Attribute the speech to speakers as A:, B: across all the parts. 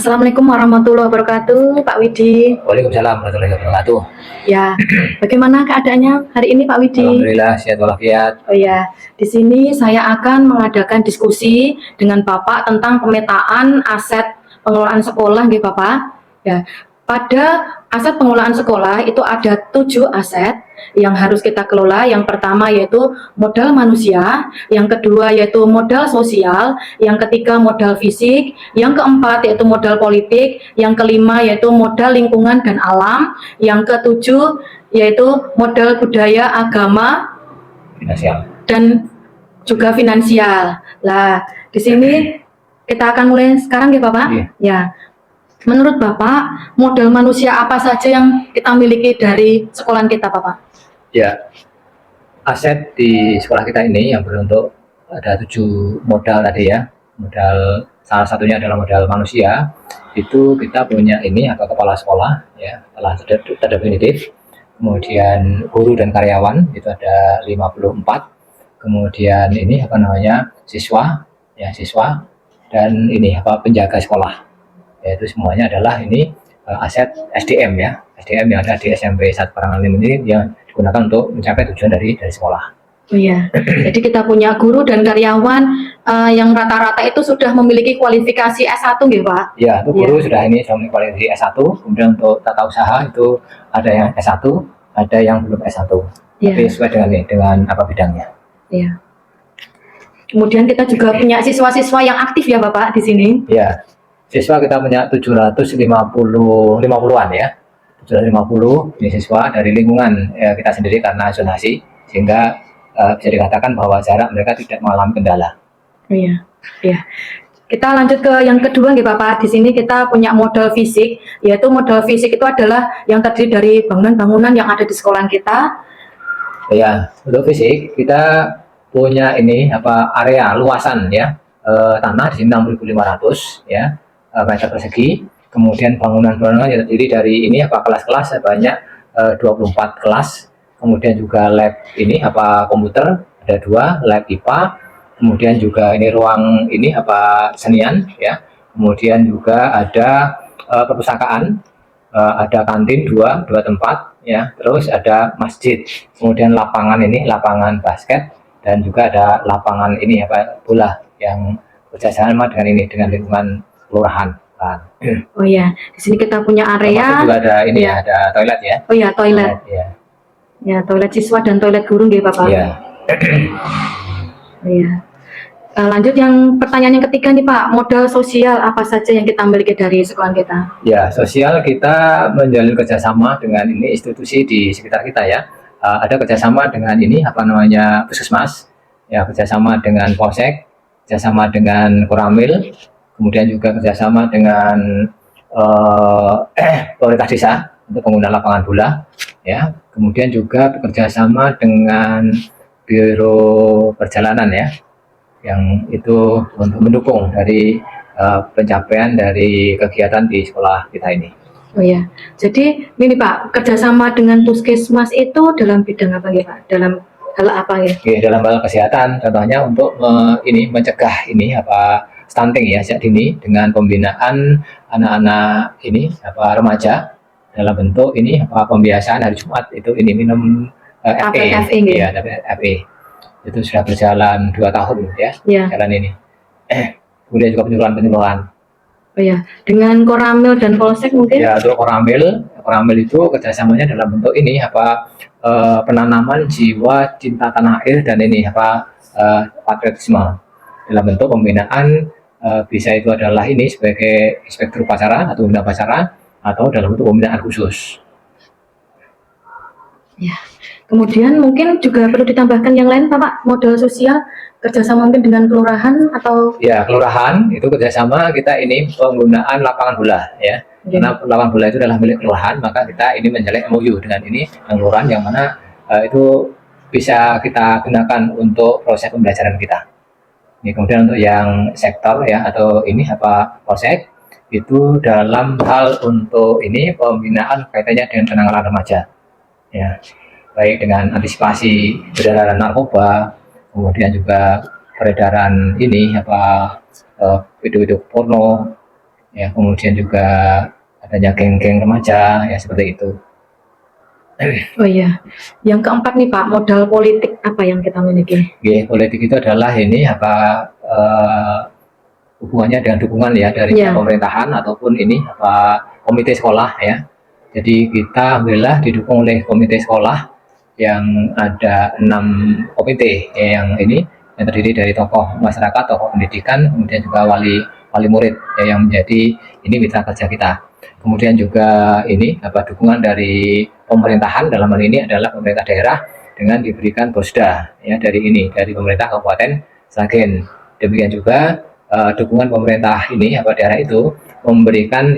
A: Assalamualaikum warahmatullahi wabarakatuh, Pak Widi.
B: Waalaikumsalam warahmatullahi wabarakatuh.
A: Ya, bagaimana keadaannya hari ini, Pak Widi?
B: Alhamdulillah sehat walafiat.
A: Oh ya, di sini saya akan mengadakan diskusi dengan Bapak tentang pemetaan aset pengelolaan sekolah, nggih Bapak. Ya, pada aset pengelolaan sekolah itu ada 7 aset yang harus kita kelola. Yang pertama yaitu modal manusia, yang kedua yaitu modal sosial, yang ketiga modal fisik, yang keempat yaitu modal politik, yang kelima yaitu modal lingkungan dan alam, yang ketujuh yaitu modal budaya, agama,
B: Finansial.
A: dan juga finansial. Lah, di sini kita akan mulai sekarang ya Bapak.
B: Iya.
A: Ya. Menurut Bapak, modal manusia apa saja yang kita miliki dari sekolah kita, Bapak?
B: Ya, aset di sekolah kita ini yang berbentuk ada 7 modal tadi ya. Modal salah satunya adalah modal manusia. Itu kita punya ini apa kepala sekolah ya, telah terdefinitif. Kemudian guru dan karyawan itu ada 54. Kemudian ini apa namanya? Siswa ya, siswa dan ini apa penjaga sekolah. Yaitu semuanya adalah ini aset SDM ya, SDM yang ada di SMP 1 Parangalimun ini yang digunakan untuk mencapai tujuan dari sekolah.
A: Oh iya, jadi kita punya guru dan karyawan yang rata-rata itu sudah memiliki kualifikasi S1 nggih Pak?
B: Ya, itu guru sudah memiliki kualifikasi S1, kemudian untuk tata usaha itu ada yang S1, ada yang belum S1. Tapi sesuai dengan apa bidangnya.
A: Iya. Kemudian kita juga punya siswa-siswa yang aktif ya Bapak di sini?
B: Ya. Siswa kita punya 750-an ya, 750 ini siswa dari lingkungan kita sendiri karena zonasi, sehingga bisa dikatakan bahwa jarak mereka tidak mengalami kendala.
A: Iya, iya. Kita lanjut ke yang kedua nih Bapak. Di sini kita punya modal fisik, yaitu modal fisik itu adalah yang terdiri dari bangunan-bangunan yang ada di sekolah kita.
B: Ya, untuk fisik kita punya ini apa area luasan ya, tanah di sini 6.500 ya. Meter persegi, kemudian bangunan-bangunan yang terdiri dari ini apa kelas-kelas sebanyak 24 kelas, kemudian juga lab ini apa komputer ada 2, lab IPA, kemudian juga ini ruang ini apa senian ya, kemudian juga ada perpustakaan, ada kantin 2 tempat ya, terus ada masjid, kemudian lapangan ini lapangan basket, dan juga ada lapangan ini apa bola yang bekerjasama dengan ini dengan lingkungan kelurahan.
A: Oh ya, di sini kita punya area.
B: Juga ada ini ya, ada toilet ya.
A: Oh ya, toilet.
B: Ya.
A: Ya, toilet siswa dan toilet guru nggih Bapak.
B: Iya.
A: Iya. Lanjut yang pertanyaan yang ketiga nih Pak, modal sosial apa saja yang kita miliki dari sekolah kita?
B: Ya, sosial kita menjalin kerjasama dengan ini institusi di sekitar kita ya. Ada kerjasama dengan ini apa namanya puskesmas, ya kerjasama dengan polsek, kerjasama dengan koramil, kemudian juga kerjasama dengan pemerintah desa untuk penggunaan lapangan bola, ya. Kemudian juga bekerjasama dengan biro perjalanan ya, yang itu untuk mendukung dari pencapaian dari kegiatan di sekolah kita ini.
A: Oh ya, jadi ini Pak, kerjasama dengan puskesmas itu dalam bidang apa ya Pak? Dalam hal apa ya?
B: Oke, dalam hal kesehatan, contohnya untuk ini mencegah ini apa stunting ya sejak dini dengan pembinaan anak-anak ini apa remaja dalam bentuk ini apa pembiasaan hari Jumat itu ini minum FE ya, FE itu sudah berjalan 2 tahun ya, jalan ini. Kemudian juga penyuluhan.
A: Oh ya, dengan koramil dan polsek mungkin?
B: Ya, untuk koramil itu kerjasamanya dalam bentuk ini apa penanaman jiwa cinta tanah air dan ini apa patriotisme dalam bentuk pembinaan, bisa itu adalah ini sebagai inspektur upacara atau pembina upacara atau dalam bentuk pembinaan khusus.
A: Ya, kemudian mungkin juga perlu ditambahkan yang lain Pak, modal sosial kerjasama mungkin dengan kelurahan atau?
B: Ya, kelurahan itu kerjasama kita ini penggunaan lapangan bola ya. Karena lapangan bola itu adalah milik kelurahan, maka kita ini menjalin MOU dengan ini dengan kelurahan yang mana itu bisa kita gunakan untuk proses pembelajaran kita. Ini kemudian untuk yang sektor ya atau ini apa polsek itu dalam hal untuk ini pembinaan kaitannya dengan penanganan remaja ya, baik dengan antisipasi peredaran narkoba, kemudian juga peredaran ini apa video-video porno ya, kemudian juga adanya geng-geng remaja ya seperti itu.
A: Oh iya, yang keempat nih Pak, modal politik apa yang kita miliki?
B: Oke, politik itu adalah ini hubungannya dengan dukungan ya dari
A: Iya.
B: pemerintahan ataupun ini komite sekolah ya. Jadi kita alhamdulillah didukung oleh komite sekolah yang ada 6 komite ya, yang terdiri dari tokoh masyarakat, tokoh pendidikan, kemudian juga wali murid ya, yang menjadi ini mitra kerja kita. Kemudian juga ini dukungan dari pemerintahan, dalam hal ini adalah pemerintah daerah dengan diberikan posda ya dari pemerintah Kabupaten Sragen. Demikian juga dukungan pemerintah daerah itu memberikan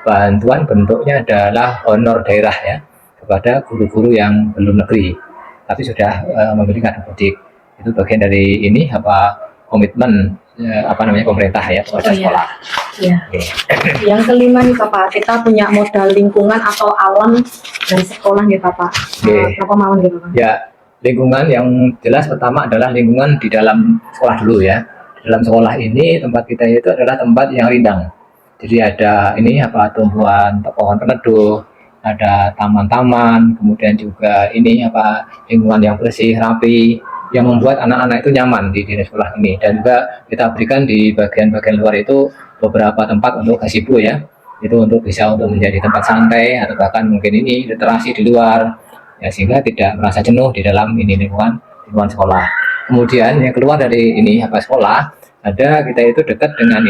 B: bantuan, bentuknya adalah honor daerah ya kepada guru-guru yang belum negeri tapi sudah memberikan mudik. Itu bagian dari komitmen pemerintah ya kepada sekolah.
A: Iya. Yang kelima nih Bapak, kita punya modal lingkungan atau alam dari sekolah nih Bapak. Apa mawon gitu Bapak?
B: Ya, lingkungan yang jelas pertama adalah lingkungan di dalam sekolah dulu ya. Dalam sekolah ini tempat kita itu adalah tempat yang rindang. Jadi ada tumbuhan pohon peneduh, ada taman-taman, kemudian juga lingkungan yang bersih, rapi, yang membuat anak-anak itu nyaman di sekolah ini. Dan juga kita berikan di bagian-bagian luar itu beberapa tempat untuk gazebo ya. Itu untuk menjadi tempat santai atau bahkan mungkin literasi di luar. Ya, sehingga tidak merasa jenuh di dalam lingkungan sekolah. Kemudian yang keluar dari sekolah, kita itu dekat dengan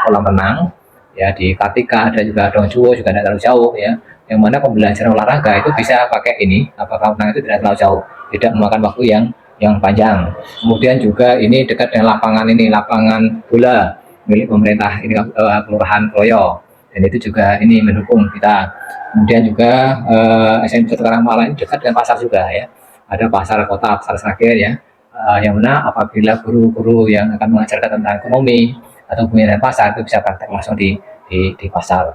B: kolam renang ya, di Kartika ada juga Dongjuwo, juga tidak terlalu jauh ya, yang mana pembelajaran olahraga itu bisa pakai kolam renang itu tidak terlalu jauh, tidak memakan waktu yang panjang. Kemudian juga dekat dengan lapangan bola milik pemerintah Kelurahan Kloyo, dan itu juga mendukung kita. Kemudian juga SMP 1 Karangmalang dekat dengan pasar juga ya, ada pasar kota, pasar Sragen ya, yang mana apabila guru-guru yang akan mengajarkan tentang ekonomi atau hubungan pasar itu bisa praktek langsung di pasar.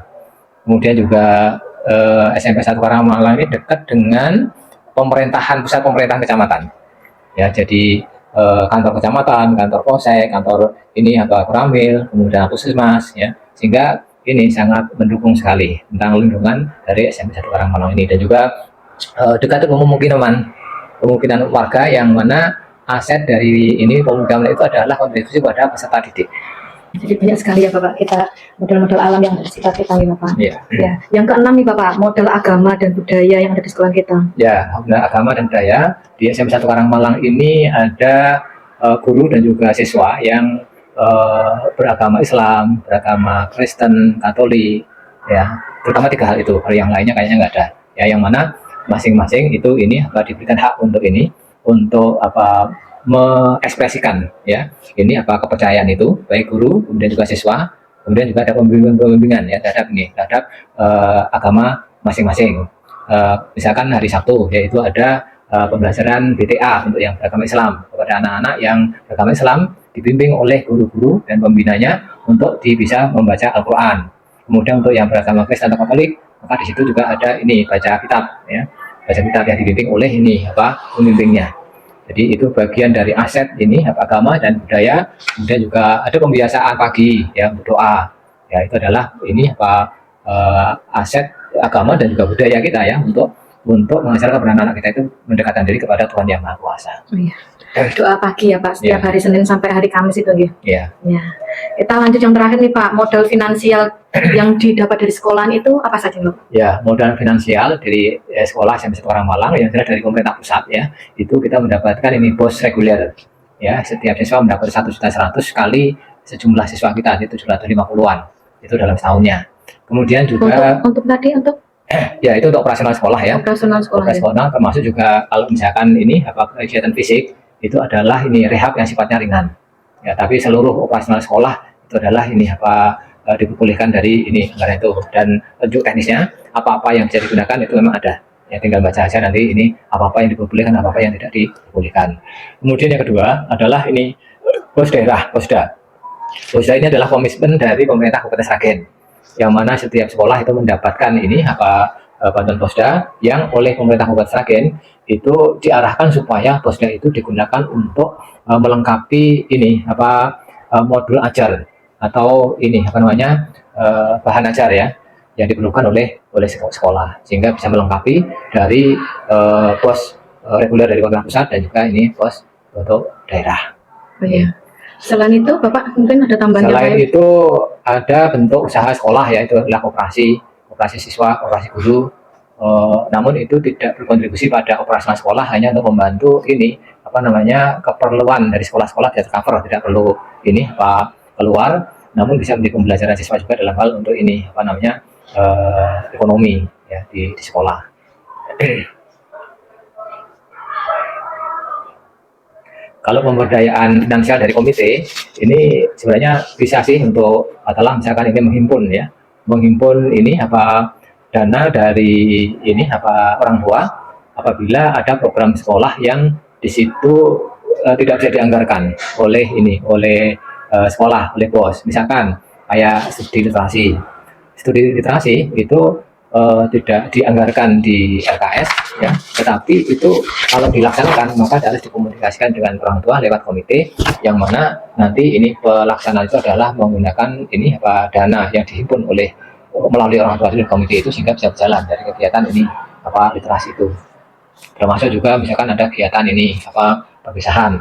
B: Kemudian juga SMP 1 Karangmalang ini dekat dengan pusat pemerintahan kecamatan ya, jadi kantor kecamatan, kantor polsek, kantor Koramil, kemudian puskesmas ya, sehingga ini sangat mendukung sekali tentang lingkungan dari SMP 1 Karangmalang ini. Dan juga dekat dengan kemungkinan warga, yang mana aset dari pemukiman itu adalah kontribusi pada peserta didik.
A: Jadi banyak sekali ya Bapak, kita modal-modal alam yang bersifat kita nih Bapak.
B: Ya.
A: Ya. Yang keenam nih Bapak, modal agama dan budaya yang ada di sekolah kita.
B: Ya, modal agama dan budaya di SMP 1 Karangmalang ini ada guru dan juga siswa yang beragama Islam, beragama Kristen, Katolik, ya, terutama 3 hal itu. Kalau yang lainnya kayaknya nggak ada. Ya, yang mana masing-masing itu diberikan hak untuk mengekspresikan ya kepercayaan itu, baik guru, kemudian juga siswa, kemudian juga ada pembimbingan ya terhadap agama masing-masing. Misalkan hari Sabtu yaitu ada pembelajaran BTA untuk yang beragama Islam kepada anak-anak yang beragama Islam, dibimbing oleh guru-guru dan pembinanya untuk bisa membaca Al-Quran. Kemudian untuk yang beragama Kristen atau Katolik, maka di situ juga ada baca kitab ya, baca kitab yang dibimbing oleh pembimbingnya. Jadi itu bagian dari aset agama dan budaya. Kemudian juga ada pembiasaan pagi ya, berdoa ya, itu adalah aset agama dan juga budaya kita ya, untuk mengajarkan kepada anak-anak kita itu mendekatkan diri kepada Tuhan Yang Maha Kuasa.
A: Oh iya. Doa pagi ya Pak, setiap hari Senin sampai hari Kamis itu ya.
B: Iya.
A: Ya. Kita lanjut yang terakhir nih Pak, modal finansial yang didapat dari sekolahan itu apa saja Pak?
B: Ya, modal finansial dari sekolah SMP 1 Karangmalang yang jelas dari pemerintah pusat ya, itu kita mendapatkan BOS reguler ya, setiap siswa mendapat 1.100.000 kali sejumlah siswa kita itu 750-an itu dalam setahunnya. Kemudian juga
A: untuk
B: ya, itu untuk operasional sekolah ya.
A: Operasional
B: ya. Termasuk juga kalau misalkan kegiatan fisik itu adalah rehab yang sifatnya ringan. Ya, tapi seluruh operasional sekolah itu adalah diperbolehkan dari anggaran itu, dan tunjuk teknisnya apa-apa yang bisa digunakan itu memang ada. Ya, tinggal baca aja nanti apa-apa yang diperbolehkan, apa-apa yang tidak diperbolehkan. Kemudian yang kedua adalah pos daerah, posda. Posda ini adalah komitmen dari pemerintah Kabupaten Sragen, yang mana setiap sekolah itu mendapatkan bantuan posda yang oleh pemerintah Kabupaten Sragen itu diarahkan supaya posda itu digunakan untuk melengkapi modul ajar atau ini apa namanya bahan ajar ya yang diperlukan oleh sekolah, sehingga bisa melengkapi dari pos reguler dari pemerintah pusat dan juga ini pos untuk daerah.
A: Oh, iya. Selain itu, Bapak mungkin ada tambahan yang
B: Selain
A: lain?
B: itu ada bentuk usaha sekolah, yaitu adalah koperasi siswa, koperasi guru. Namun itu tidak berkontribusi pada operasional sekolah, hanya untuk membantu ini apa namanya keperluan dari sekolah-sekolah tidak tercover, tidak perlu ini apa keluar, namun bisa menjadi pembelajaran siswa juga dalam hal untuk ini apa namanya ekonomi ya di sekolah. Kalau pemberdayaan finansial dari komite ini sebenarnya bisa sih untuk adalah misalkan ini menghimpun ini apa dana dari ini apa orang tua apabila ada program sekolah yang di situ tidak bisa dianggarkan oleh sekolah, oleh bos, misalkan kayak studi literasi itu tidak dianggarkan di LKS ya, tetapi itu kalau dilaksanakan maka harus dikomunikasikan dengan orang tua lewat komite, yang mana nanti ini pelaksanaan itu adalah menggunakan ini apa dana yang dihimpun melalui orang tua dari komite itu, sehingga bisa berjalan dari kegiatan ini apa literasi itu. Termasuk juga misalkan ada kegiatan ini apa perpisahan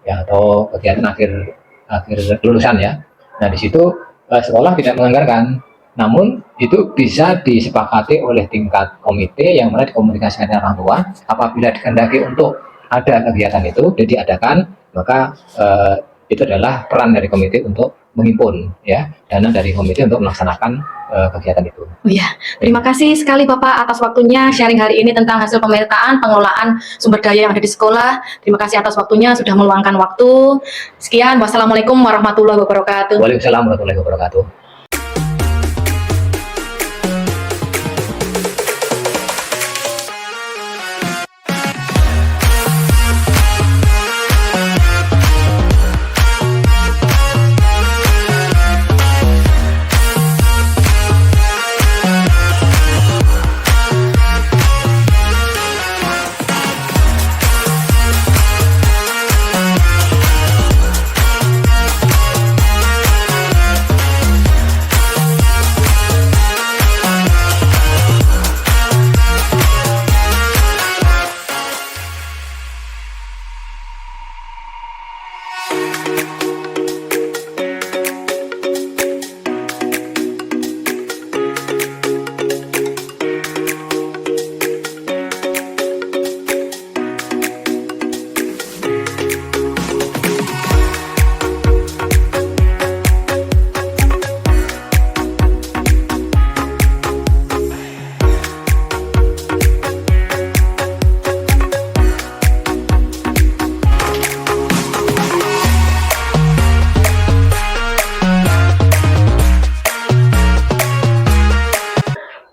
B: ya, atau kegiatan akhir lulusan ya. Nah di situ sekolah tidak menganggarkan, namun itu bisa disepakati oleh tingkat komite yang mana dikomunikasikan dengan orang tua. Apabila dikehendaki untuk ada kegiatan itu dan diadakan, maka itu adalah peran dari komite untuk menghimpun ya dana dari komite untuk melaksanakan kegiatan itu.
A: Oh ya, terima kasih sekali Bapak atas waktunya sharing hari ini tentang hasil pemetaan pengelolaan sumber daya yang ada di sekolah. Terima kasih atas waktunya sudah meluangkan waktu. Sekian, wassalamualaikum warahmatullahi wabarakatuh.
B: Waalaikumsalam warahmatullahi wabarakatuh.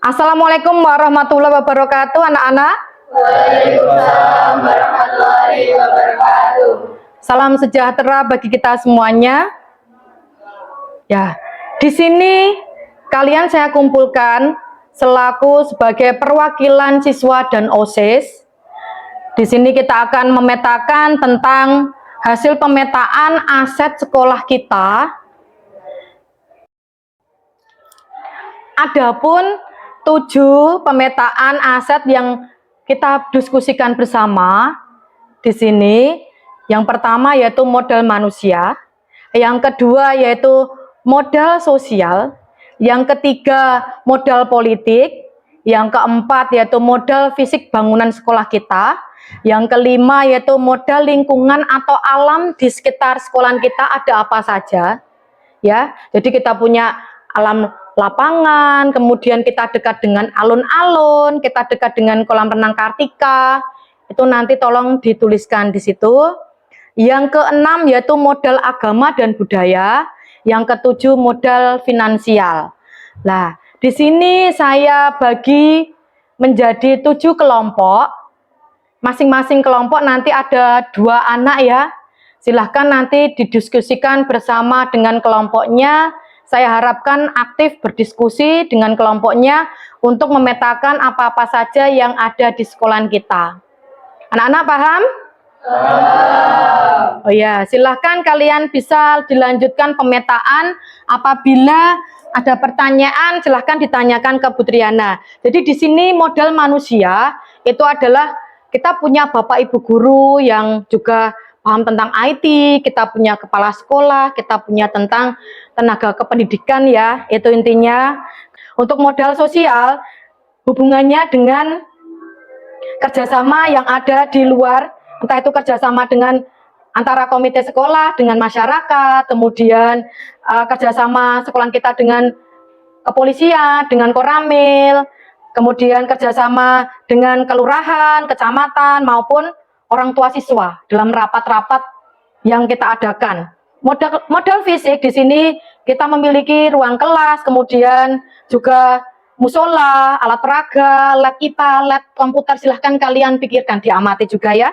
A: Assalamualaikum warahmatullahi wabarakatuh, anak-anak.
C: Waalaikumsalam warahmatullahi wabarakatuh.
A: Salam sejahtera bagi kita semuanya. Ya, di sini kalian saya kumpulkan selaku sebagai perwakilan siswa dan OSIS. Di sini kita akan memetakan tentang hasil pemetaan aset sekolah kita. Adapun 7 pemetaan aset yang kita diskusikan bersama di sini. Yang pertama yaitu modal manusia, yang kedua yaitu modal sosial, yang ketiga modal politik, yang keempat yaitu modal fisik bangunan sekolah kita, yang kelima yaitu modal lingkungan atau alam di sekitar sekolah kita ada apa saja. Ya, jadi kita punya alam lapangan, kemudian kita dekat dengan alun-alun, kita dekat dengan kolam renang Kartika, itu nanti tolong dituliskan di situ. Yang keenam yaitu modal agama dan budaya, yang ketujuh modal finansial. Nah, di sini saya bagi menjadi 7 kelompok, masing-masing kelompok nanti ada 2 anak ya, silahkan nanti didiskusikan bersama dengan kelompoknya. Saya harapkan aktif berdiskusi dengan kelompoknya untuk memetakan apa-apa saja yang ada di sekolahan kita. Anak-anak paham? Oh ya, silahkan kalian bisa dilanjutkan pemetaan. Apabila ada pertanyaan, silahkan ditanyakan ke Bu Triana. Jadi di sini modal manusia itu adalah kita punya Bapak Ibu guru yang juga paham tentang IT, kita punya kepala sekolah, kita punya tentang tenaga kependidikan ya, itu intinya. Untuk modal sosial, hubungannya dengan kerjasama yang ada di luar, entah itu kerjasama dengan antara komite sekolah, dengan masyarakat, kemudian kerjasama sekolah kita dengan kepolisian, dengan Koramil, kemudian kerjasama dengan kelurahan, kecamatan, maupun orang tua siswa dalam rapat-rapat yang kita adakan. Modal fisik di sini kita memiliki ruang kelas, kemudian juga musola, alat peraga, lab IPA, lab komputer, silahkan kalian pikirkan, diamati juga ya.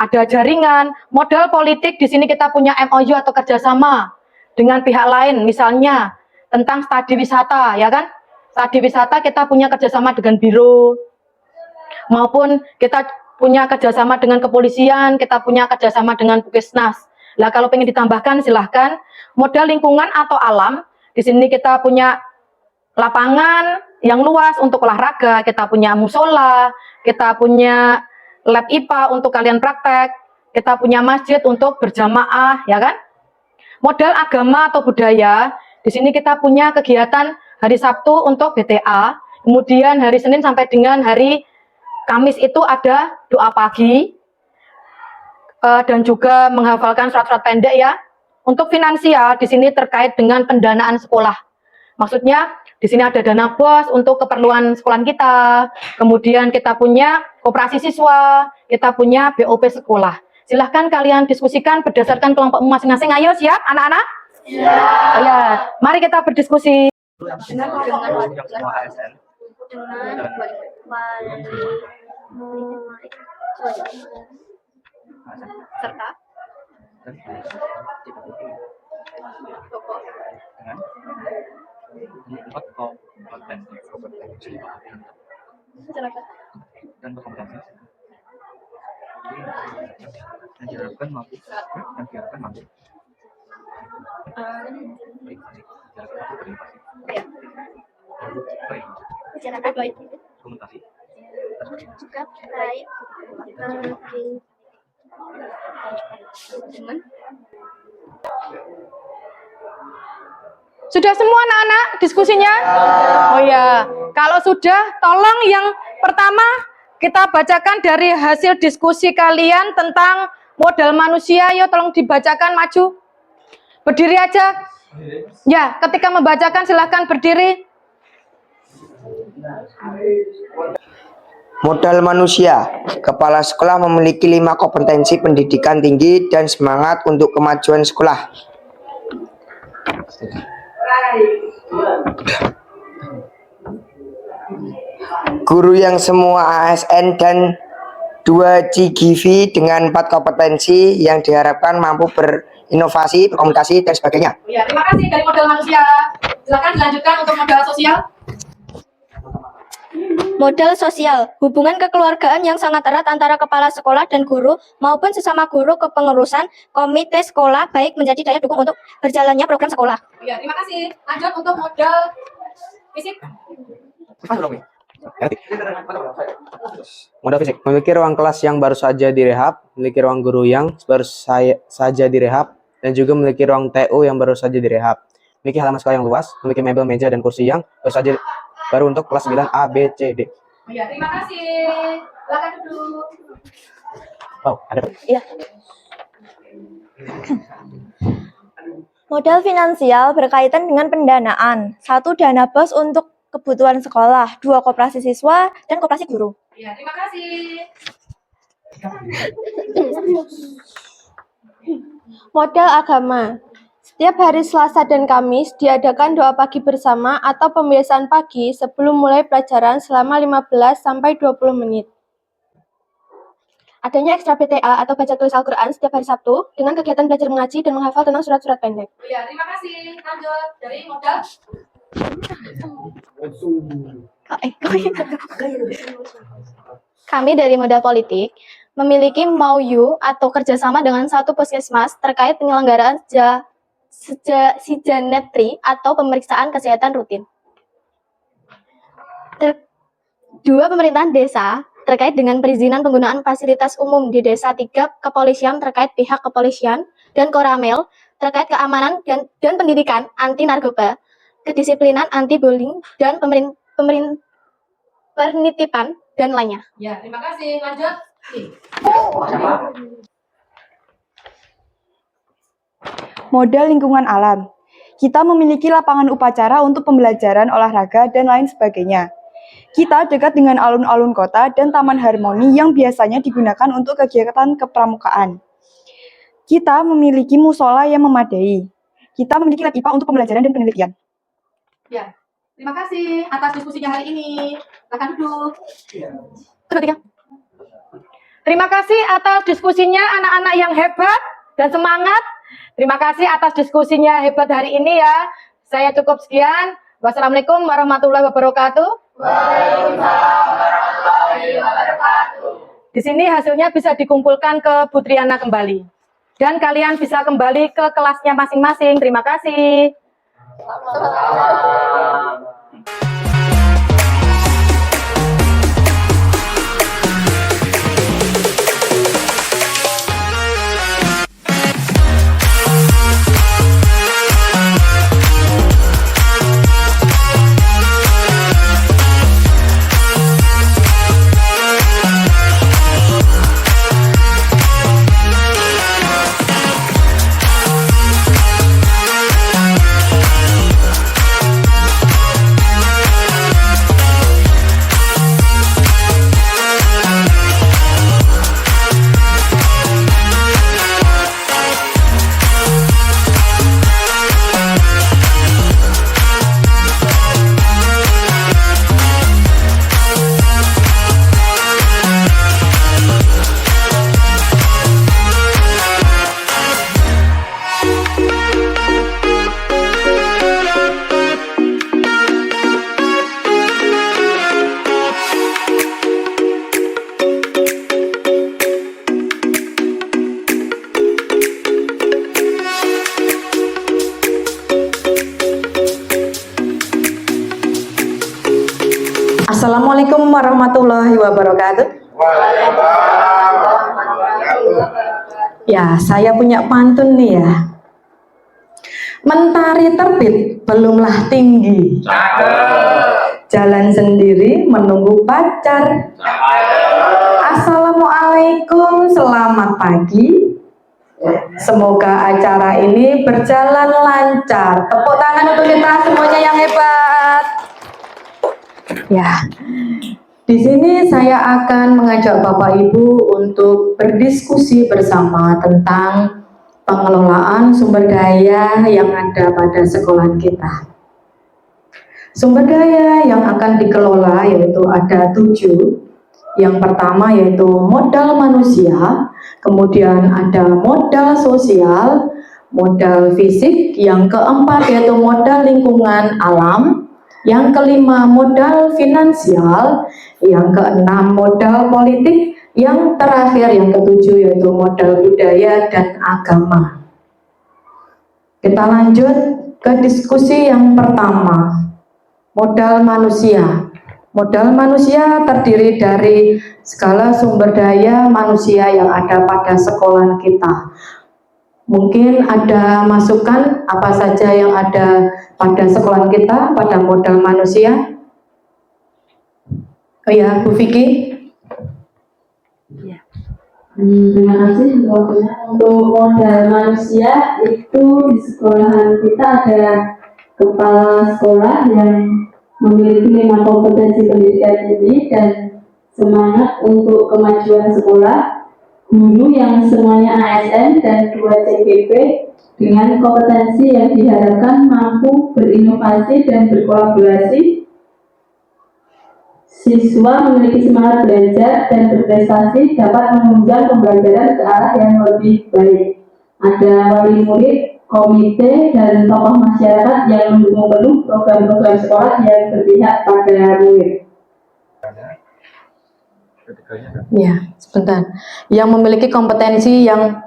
A: Ada jaringan, modal politik di sini kita punya MOU atau kerjasama dengan pihak lain, misalnya tentang studi wisata, ya kan? Studi wisata kita punya kerjasama dengan biro, maupun kita punya kerjasama dengan kepolisian, kita punya kerjasama dengan Puskesmas. Nah, kalau pengen ditambahkan silahkan. Modal lingkungan atau alam, di sini kita punya lapangan yang luas untuk olahraga, kita punya musola, kita punya lab IPA untuk kalian praktek, kita punya masjid untuk berjamaah, ya kan? Modal agama atau budaya, di sini kita punya kegiatan hari Sabtu untuk BTA, kemudian hari Senin sampai dengan hari Kamis itu ada doa pagi, dan juga menghafalkan surat-surat pendek ya. Untuk finansial di sini terkait dengan pendanaan sekolah. Maksudnya di sini ada dana BOS untuk keperluan sekolah kita. Kemudian kita punya koperasi siswa, kita punya BOP sekolah. Silahkan kalian diskusikan berdasarkan kelompok masing-masing. Ayo siap anak-anak? Siap. Ya, mari kita berdiskusi. Serta
D: dan berkompetisi yang diharapkan mampu komunikasi
C: Juga baik
A: Sudah semua anak-anak diskusinya? Oh ya, kalau sudah tolong yang pertama kita bacakan dari hasil diskusi kalian tentang modal manusia. Yuk tolong dibacakan, maju. Berdiri aja. Ya, ketika membacakan silahkan berdiri.
E: Modal manusia. Kepala sekolah memiliki 5 kompetensi pendidikan tinggi dan semangat untuk kemajuan sekolah. Guru yang semua ASN dan 2 GGV dengan 4 kompetensi yang diharapkan mampu berinovasi, berkomunikasi, dan sebagainya.
A: Ya, terima kasih dari modal manusia. Silakan dilanjutkan untuk modal sosial.
F: Modal sosial, hubungan kekeluargaan yang sangat erat antara kepala sekolah dan guru maupun sesama guru kepengurusan komite sekolah baik menjadi daya dukung untuk berjalannya program sekolah.
A: Ya, terima kasih. Lanjut untuk modal fisik.
G: Modal fisik, memiliki ruang kelas yang baru saja direhab, memiliki ruang guru yang baru saja direhab, dan juga memiliki ruang TU yang baru saja direhab. Memiliki halaman sekolah yang luas, memiliki mebel, meja, dan kursi yang baru untuk kelas 9 A, B, C, D.
A: Ya, terima kasih. Silakan duduk.
G: Oh, ada.
F: Ya. Modal finansial berkaitan dengan pendanaan. 1. Dana BOS untuk kebutuhan sekolah. 2. Koperasi siswa dan koperasi guru.
A: Ya, terima kasih.
H: Modal agama. Setiap hari Selasa dan Kamis diadakan doa pagi bersama atau pembiasaan pagi sebelum mulai pelajaran selama 15 sampai 20 menit. Adanya ekstra BTA atau baca tulis Al-Quran setiap hari Sabtu dengan kegiatan belajar mengaji dan menghafal tentang surat-surat pendek.
A: Ya, terima kasih. Lanjut dari modal.
F: Kami dari modal politik memiliki MOU atau kerjasama dengan satu puskesmas terkait penyelenggaraan sijanetri atau pemeriksaan kesehatan rutin. Dua, pemerintahan desa terkait dengan perizinan penggunaan fasilitas umum di desa. 3, kepolisian terkait pihak kepolisian dan Koramil terkait keamanan dan pendidikan anti narkoba, kedisiplinan anti bullying dan penitipan dan lainnya.
A: Ya, terima kasih. Lanjut.
I: Modal lingkungan alam. Kita memiliki lapangan upacara untuk pembelajaran olahraga dan lain sebagainya. Kita dekat dengan alun-alun kota dan taman harmoni yang biasanya digunakan untuk kegiatan kepramukaan. Kita memiliki musola yang memadai. Kita memiliki lab IPA untuk pembelajaran dan penelitian.
A: Ya, terima kasih atas diskusinya hari ini. Silakan duduk.
J: Terima kasih atas diskusinya anak-anak yang hebat dan semangat. Terima kasih atas diskusinya hebat hari ini ya. Saya cukup sekian. Wassalamualaikum warahmatullahi wabarakatuh. Waalaikumsalam warahmatullahi wabarakatuh. Di sini hasilnya bisa dikumpulkan ke Bu Triana kembali. Dan kalian bisa kembali ke kelasnya masing-masing. Terima kasih. Assalamualaikum warahmatullahi wabarakatuh. Ya, saya punya pantun nih ya. Mentari terbit belumlah tinggi. Jalan sendiri menunggu pacar. Assalamualaikum, selamat pagi. Semoga acara ini berjalan lancar. Tepuk tangan untuk kita semuanya yang hebat. Ya, di sini saya akan mengajak Bapak Ibu untuk berdiskusi bersama tentang pengelolaan sumber daya yang ada pada sekolah kita. Sumber daya yang akan dikelola yaitu ada 7. Yang pertama yaitu modal manusia, kemudian ada modal sosial, modal fisik, yang keempat yaitu modal lingkungan alam, yang kelima modal finansial, yang keenam modal politik, yang terakhir yang ketujuh yaitu modal budaya dan agama. Kita lanjut ke diskusi yang pertama, modal manusia. Modal manusia terdiri dari segala sumber daya manusia yang ada pada sekolah kita. Mungkin ada masukan apa saja yang ada pada sekolah kita, pada modal manusia? Oh ya, Bu Vicky.
K: Terima kasih waktunya. Untuk modal manusia itu di sekolahan kita ada kepala sekolah yang memiliki 5 kompetensi pendidikan tinggi dan semangat untuk kemajuan sekolah, guru yang semuanya ASN dan 2 CGP dengan kompetensi yang diharapkan mampu berinovasi dan berkolaborasi. Siswa memiliki semangat belajar dan berprestasi dapat menunjang pembelajaran ke arah yang lebih baik. Ada wali murid, komite, dan tokoh masyarakat yang mendukung penuh program-program sekolah yang berpihak pada murid.
A: Ya, sebentar. Yang memiliki kompetensi yang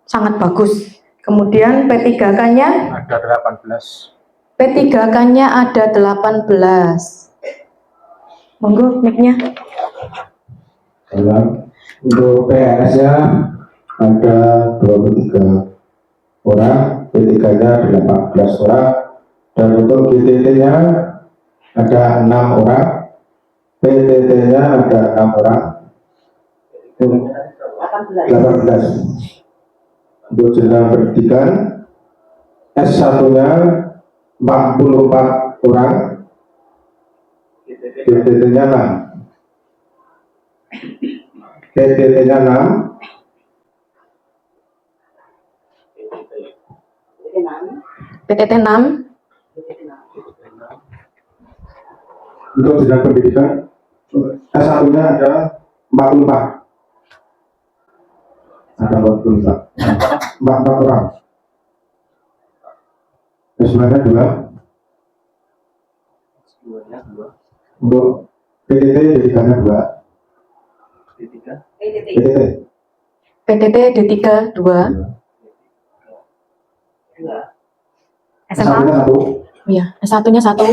A: sangat bagus. Kemudian P3K-nya
G: Ada 18.
A: P3K-nya ada 18. Monggo mic-nya.
L: Untuk PNS-nya ada 23 orang, P3-nya 18 orang, dan untuk GTT-nya ada 6 orang, PTT-nya ada 6 orang, 18. Untuk jenjang pendidikan S1-nya 44 orang, GTT-nya 6, PTT-nya 6,
A: PTT 6.
L: untuk jenjang pendidikan S1-nya ada 44, ada 44 orang, S2-nya 2, untuk PTT D3-nya 2,
A: PTT D3 2. SMA?
L: S1-nya 1,
A: Iya, S1-nya 1.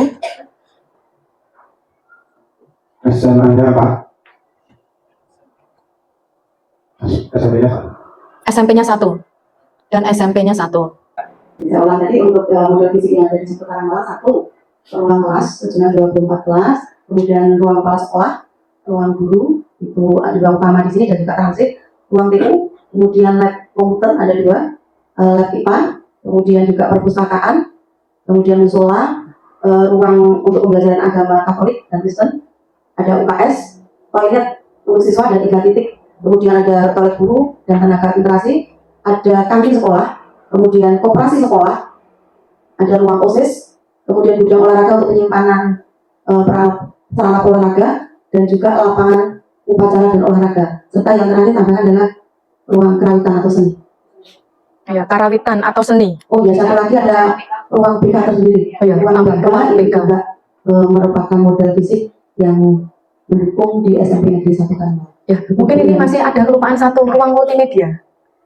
L: SMA-nya 4, SMP-nya 1.
A: SMP-nya 1 dan SMP-nya 1.
K: Bisa ulang tadi untuk model fisik yang ada di satu Karangwala 1, ruang kelas sejumlah 24 kelas, kemudian ruang kepala sekolah, ruang guru itu ada ruang utama di sini dan juga transit, ruang TU, kemudian lab komputer ada 2, lab IPA, kemudian juga perpustakaan, kemudian musola, ruang untuk pembelajaran agama Katolik dan Kristen, ada UKS, toilet untuk siswa ada 3 titik, kemudian ada toilet guru dan tenaga literasi, ada kantin sekolah, kemudian koperasi sekolah, ada ruang OSIS, kemudian gudang olahraga untuk penyimpanan peralatan olahraga, dan juga lapangan upacara dan olahraga, serta yang terakhir tambahkan adalah ruang kerawitan atau seni.
A: Ya, karawitan atau seni.
K: Oh ya, satu lagi ada ruang BK tersendiri.
A: Oh ya,
K: ruang
A: tambah ruang
K: BK
A: BK.
K: juga merupakan model fisik yang mendukung di SMP Negeri 1 Karangwala.
A: Ya, mungkin ini masih ada kelupaan satu, ruang multimedia.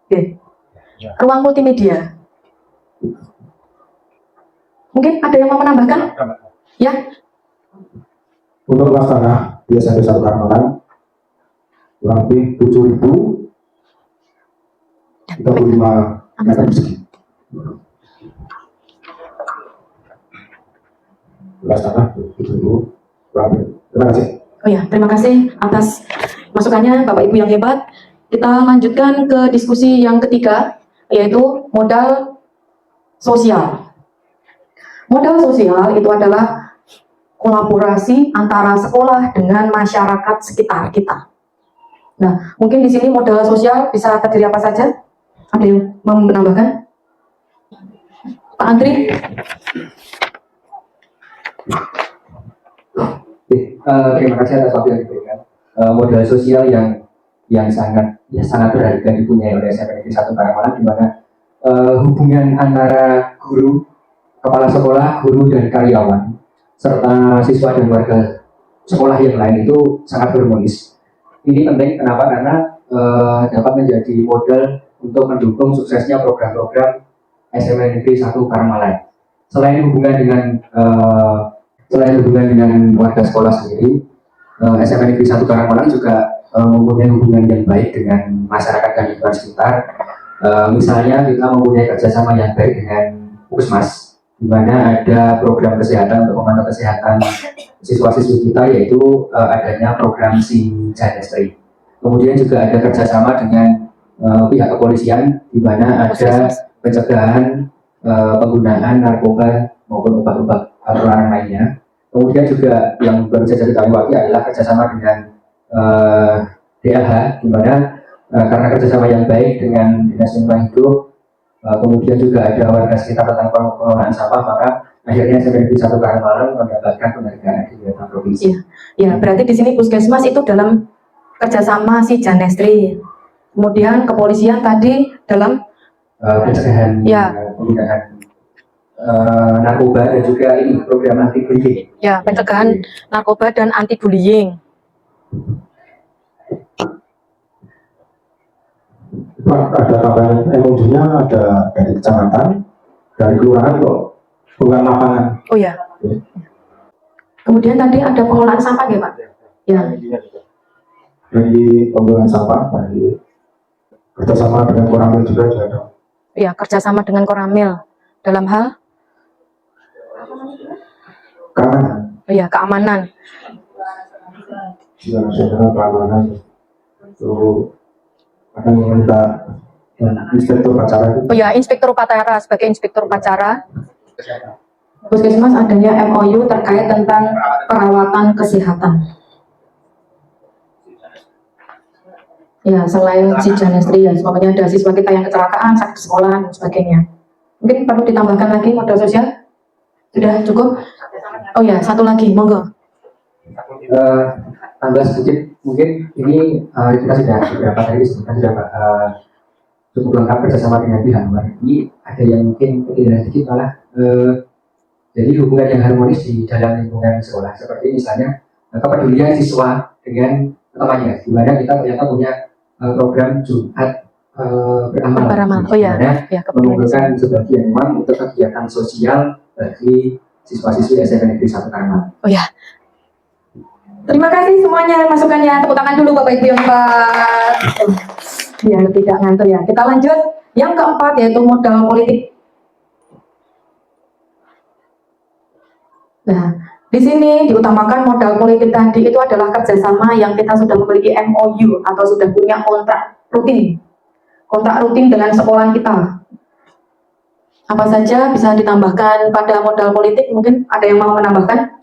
A: Oke. Ruang multimedia. Mungkin ada yang mau menambahkan? Ya.
L: Untuk kelas tengah di SMP 1 Karangwala kurang lebih 7.035 meter persegi. Kelas tengah 7.000 kurang lebih. Terima kasih.
A: Oh ya, terima kasih atas masukannya Bapak Ibu yang hebat. Kita lanjutkan ke diskusi yang ketiga, yaitu modal sosial. Modal sosial itu adalah kolaborasi antara sekolah dengan masyarakat sekitar kita. Nah, mungkin di sini modal sosial bisa terdiri apa saja? Ada yang mau menambahkan? Pak Andri?
B: Terima kasih atas waktu yang diberikan. Modal sosial yang sangat berharga dipunyai oleh SMP Negeri 1 Karangwala, di mana hubungan antara guru, kepala sekolah, guru dan karyawan, serta siswa dan warga sekolah yang lain itu sangat harmonis. Ini penting, kenapa? Karena dapat menjadi modal untuk mendukung suksesnya program-program SMP Negeri 1 Karangwala. Selain hubungan dengan warga sekolah sendiri, SMP Negeri 1 Karangwala juga mempunyai hubungan yang baik dengan masyarakat dan lingkungan sekitar. Misalnya kita mempunyai kerjasama yang baik dengan Puskesmas, di mana ada program kesehatan untuk memantau kesehatan siswa-siswi kita, yaitu adanya program si Janestri. Kemudian juga ada kerjasama dengan pihak kepolisian, di mana ada pencegahan penggunaan narkoba maupun obat-obat terlarang lainnya. Kemudian juga yang baru saja kita lewati adalah kerjasama dengan DLH, di mana karena kerjasama yang baik dengan Dinas Lingkungan Hidup, kemudian juga ada warga sekitar tentang pengelolaan sampah, maka akhirnya SMP Negeri 1 Karangwala mendapatkan penghargaan di tingkat provinsi.
A: Ya, berarti di sini Puskesmas itu dalam kerjasama si Janestri. Kemudian kepolisian tadi dalam
B: pencegahan penggunaan narkoba dan juga ini program anti bullying.
A: Ya, pencegahan narkoba dan anti bullying.
L: ada tambahan MOU-nya, ada dari kecamatan, dari kelurahan kok, bukan lapangan.
A: Oh ya. Kemudian tadi ada pengelolaan sampah ya Pak? Ya.
L: Dari pembuangan sampah, dari kerjasama dengan Koramil juga ada.
A: Ya, kerjasama dengan Koramil dalam hal
L: Keamanan.
A: oh ya, keamanan.
L: Jika nasional keamanan itu akan meminta inspektur upacara itu.
A: Oh ya, inspektur upacara sebagai inspektur upacara. Puskesmas adanya MOU terkait tentang perawatan kesehatan. Ya, selain si Janestri ya, semuanya ada siswa kita yang kecelakaan, sakit di sekolah dan sebagainya. Mungkin perlu ditambahkan lagi modal sosial? Sudah cukup? Oh ya, satu lagi, monggo.
B: Tambah sedikit, mungkin ini kita sudah beberapa kali sebutkan sudah cukup lengkap kerjasama dengan pihak luar. Ini ada yang mungkin tidak sedikit malah jadi hubungan yang harmonis di dalam lingkungan sekolah. Seperti misalnya kepedulian siswa dengan temannya, di mana kita ternyata punya program Jumat beramal,
A: Oh ya, ya
B: mengumpulkan sebagian uang untuk kegiatan sosial bagi siswa-siswi SMA Negeri 1 Karangmalang.
A: Oh ya.
J: Terima kasih semuanya masukannya. Tepuk tangan dulu Bapak Ibu yang hebat. Biar tidak ngantuk ya. Kita lanjut yang keempat yaitu modal politik. Nah, di sini diutamakan modal politik tadi itu adalah kerjasama yang kita sudah memiliki MOU atau sudah punya kontrak rutin dengan sekolah kita. Apa saja bisa ditambahkan pada modal politik? Mungkin ada yang mau menambahkan?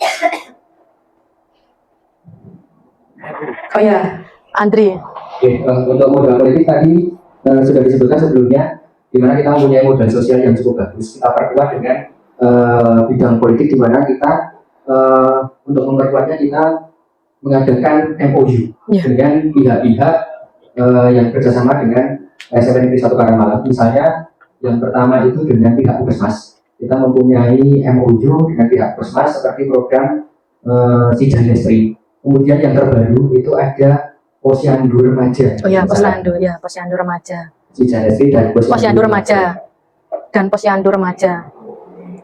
J: Oh ya, Andri.
B: Oke, untuk modal politik tadi sudah disebutkan sebelumnya, di mana kita mempunyai modal sosial yang cukup bagus. Kita perkuat dengan bidang politik, di mana kita untuk memperkuatnya kita mengadakan MOU dengan pihak-pihak yang bekerjasama dengan SMA Negeri 1 Karangmalang. Misalnya yang pertama itu dengan pihak Puskesmas. Kita mempunyai MOU dengan pihak Puskesmas seperti program Si Janestri. Kemudian yang terbaru itu ada Posyandu Remaja.
A: Oh ya, Posyandu ya, Posyandu Remaja.
B: Si Janestri dan
A: Posyandu Remaja. Dan Posyandu Remaja.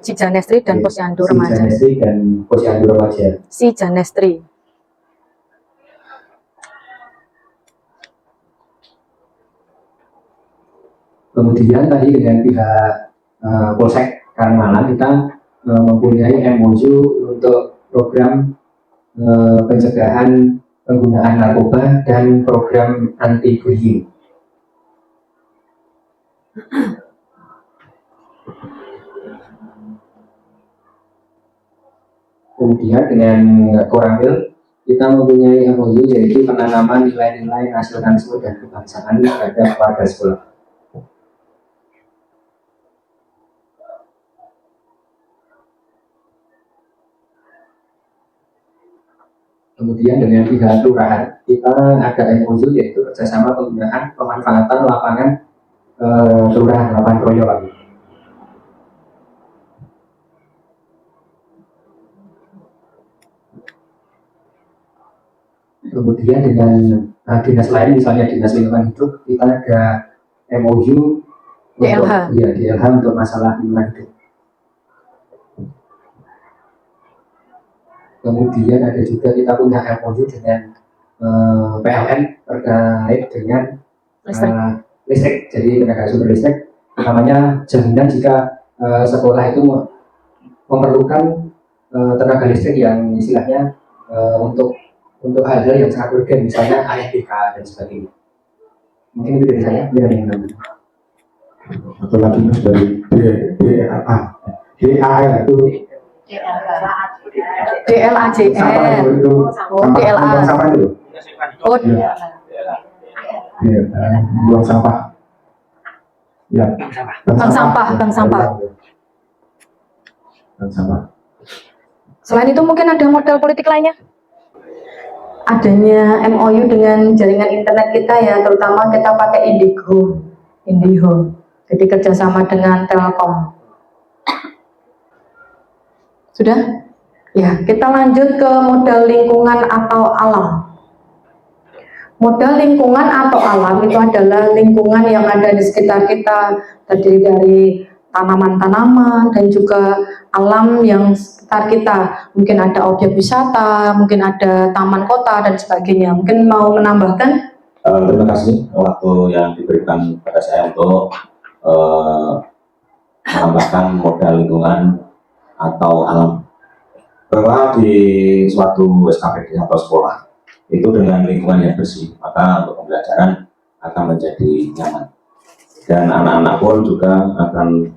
A: Si Janestri dan Posyandu Remaja.
B: Si Janestri dan Posyandu Remaja.
A: Si Janestri.
B: Kemudian tadi dengan pihak Polsek Karangmalang kita mempunyai MOU untuk program pencegahan penggunaan narkoba dan program anti bullying. Kemudian dengan Koramil kita mempunyai MOU yaitu penanaman nilai-nilai nasionalisme dan kebangsaan terhadap warga sekolah. Kemudian dengan pihak kelurahan kita ada MOU yaitu kerjasama penggunaan pemanfaatan lapangan kelurahan, lapangan keroyokan. Kemudian dengan dinas lain, misalnya dinas lingkungan hidup, kita ada MOU
A: DLH.
B: Untuk, ya, DLH untuk masalah lingkungan hidup. Kemudian ada juga kita punya MOU dengan PLN terkait dengan listrik. Jadi tenaga sumber listrik, namanya jaminan jika sekolah itu memerlukan tenaga listrik yang istilahnya untuk hal-hal yang sangat urgen, misalnya AFK dan sebagainya. Mungkin itu dari saya.
L: Satu lagi mas dari DLA itu
A: DLAJN.
L: sampah,
A: DLA.
L: buang sampah itu.
A: Oh,
L: Buang sampah. Ya.
A: Bank sampah.
L: Bank sampah.
A: Selain itu mungkin ada modal politik lainnya? Adanya MOU dengan jaringan internet kita ya, terutama kita pakai Indiho. Jadi kerjasama dengan Telkom. Sudah? Ya, kita lanjut ke modal lingkungan atau alam. Modal lingkungan atau alam itu adalah lingkungan yang ada di sekitar kita, terdiri dari tanaman-tanaman dan juga alam yang sekitar kita. Mungkin ada objek wisata, mungkin ada taman kota dan sebagainya. Mungkin mau menambahkan?
L: Terima kasih waktu yang diberikan pada saya untuk menambahkan modal lingkungan atau alam. Bahwa di suatu SKPD atau sekolah itu dengan lingkungan yang bersih, maka untuk pembelajaran akan menjadi nyaman. Dan anak-anak pun juga akan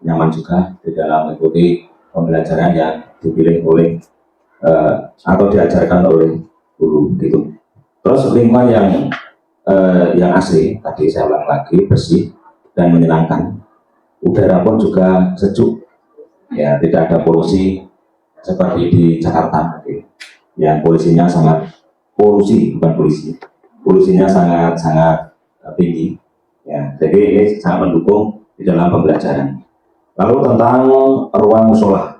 L: nyaman juga di dalam mengikuti pembelajaran yang dipilih oleh atau diajarkan oleh guru gitu. Terus lingkungan yang asli, tadi saya ulang lagi, bersih dan menyenangkan. Udara pun juga sejuk, ya tidak ada polusi seperti di Jakarta, yang polusinya sangat polusinya sangat tinggi, ya. Jadi ini sangat mendukung di dalam pembelajaran. Lalu tentang ruang musola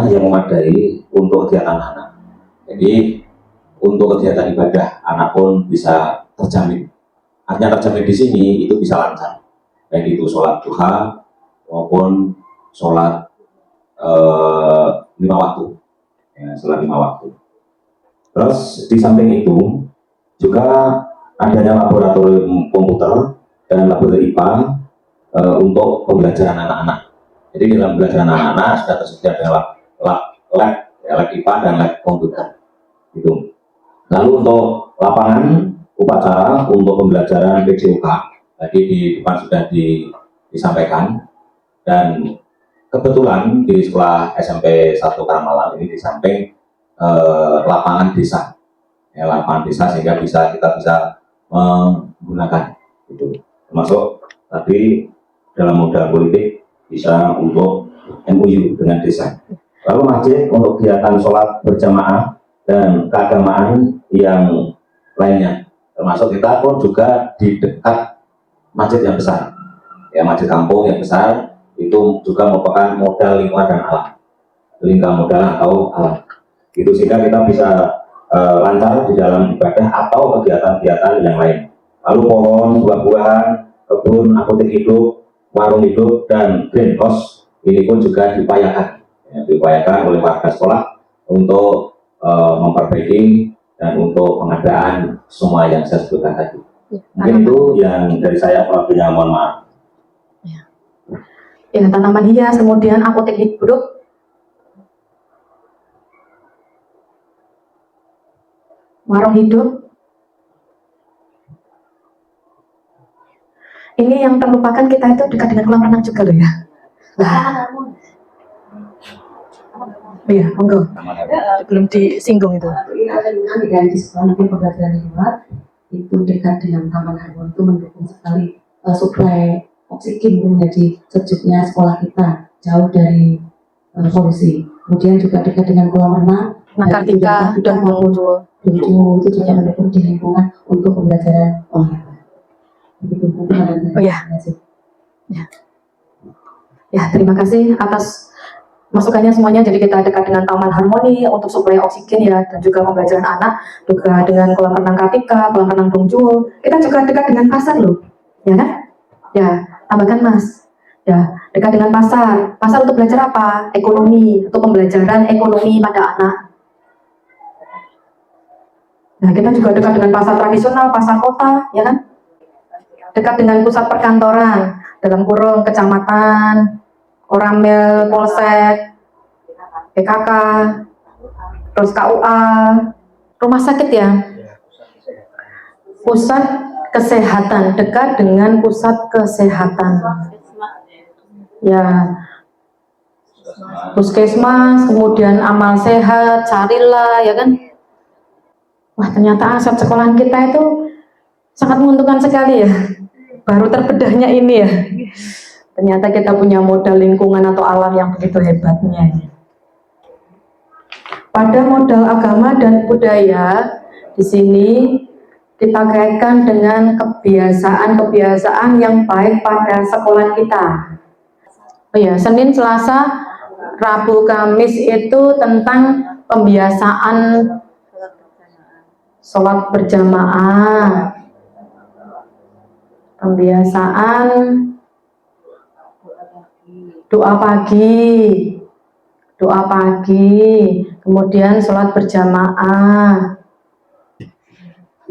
L: yang memadai untuk kegiatan anak. Jadi untuk kegiatan ibadah anak pun bisa terjamin. Artinya terjamin di sini itu bisa lancar, baik itu sholat duha maupun sholat 5 waktu, ya, sholat 5 waktu. Terus di samping itu juga adanya laboratorium komputer dan laboratorium IPA untuk pembelajaran anak-anak. Jadi dalam pembelajaran anak-anak sudah tersedia lab IPA dan lab komputer. Gitu. Lalu untuk lapangan upacara untuk pembelajaran PJOK tadi di depan sudah disampaikan, dan kebetulan di sekolah SMP 1 Karangmalang ini di samping lapangan desa, ya, lapangan desa sehingga kita bisa menggunakan itu, termasuk tadi dalam modal politik bisa untuk MOU dengan desa. Lalu masjid untuk kegiatan sholat berjamaah dan keagamaan yang lainnya, termasuk kita pun juga di dekat masjid yang besar, ya, masjid kampung yang besar itu juga merupakan modal lingkungan dan alam, lingkungan modal atau alam itu, sehingga kita bisa lancar di dalam ibadah atau kegiatan-kegiatan yang lain. Lalu pohon, buah-buahan, kebun, apotek hidup, warung hidup, dan greenhouse ini pun juga diupayakan, ya, diupayakan oleh warga sekolah untuk memperbaiki dan untuk pengadaan semua yang saya sebutkan tadi. Mungkin itu yang dari saya, apabila mohon maaf.
A: Ya, tanaman hias, kemudian apotek hidup, warung hidup. Ini yang terlupakan kita itu dekat dengan kolam renang juga loh ya. Iya, monggo. Belum disinggung itu.
K: Dan di sekolah nanti pembelajaran di luar itu dekat dengan Taman Harmoni itu mendukung sekali suplai oksigen menjadi sejuknya sekolah kita, jauh dari polusi. Kemudian juga dekat dengan kolam renang,
A: Kartika dan Bungju
K: itu juga mendukung di lingkungan untuk pembelajaran olahraga. Begitu.
A: Oh ya. Ya, terima kasih atas masukannya semuanya. Jadi kita dekat dengan Taman Harmoni untuk suplai oksigen ya, dan juga pembelajaran anak, juga dengan kolam renang Kartika, kolam renang Bungju. Kita juga dekat dengan pasar loh, ya kan? Ya, tambahkan Mas. Ya, dekat dengan pasar. Pasar untuk belajar apa? Ekonomi, untuk pembelajaran ekonomi pada anak. Nah, kita juga dekat dengan pasar tradisional, pasar kota, ya kan? Dekat dengan pusat perkantoran, dalam kurung kecamatan, Koramil, Polsek, PKK, terus KUA, rumah sakit ya, pusat kesehatan, dekat dengan pusat kesehatan, ya, puskesmas, kemudian amal sehat, carilah, ya kan. Wah, ternyata aset sekolahan kita itu sangat menguntungkan sekali ya, baru terbedahnya ini ya. Ternyata kita punya modal lingkungan atau alam yang begitu hebatnya. Pada modal agama dan budaya, di sini kita kaitkan dengan kebiasaan-kebiasaan yang baik pada sekolah kita. Oh ya, Senin, Selasa, Rabu, Kamis itu tentang pembiasaan sholat berjamaah, pembiasaan doa pagi, kemudian sholat berjamaah.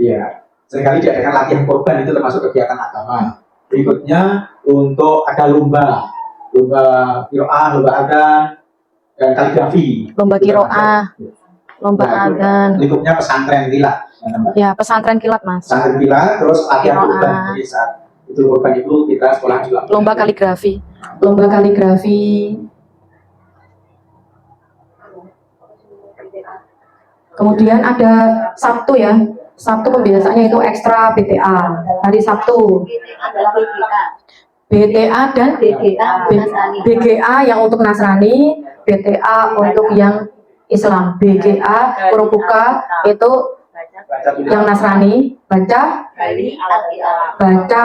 M: Iya, seringkali diadakan latihan korban, itu termasuk kegiatan agama. Berikutnya untuk ada lomba qiraah, lomba adzan, dan kaligrafi.
A: Lomba qiraah, lomba adzan.
M: Lingkupnya pesantren kilat.
A: Ya, pesantren kilat, Mas.
M: Pesantren kilat, terus latihan korban.
A: Qiraah.
M: Jadi saat itu korban itu kita sekolah juga.
A: Lomba kaligrafi. Kemudian ada Sabtu ya. Sabtu pembiasaannya itu ekstra BTA. Hari Sabtu. BTA dan BGA yang untuk Nasrani, BTA untuk yang Islam. BGA huruf buka itu yang Nasrani, baca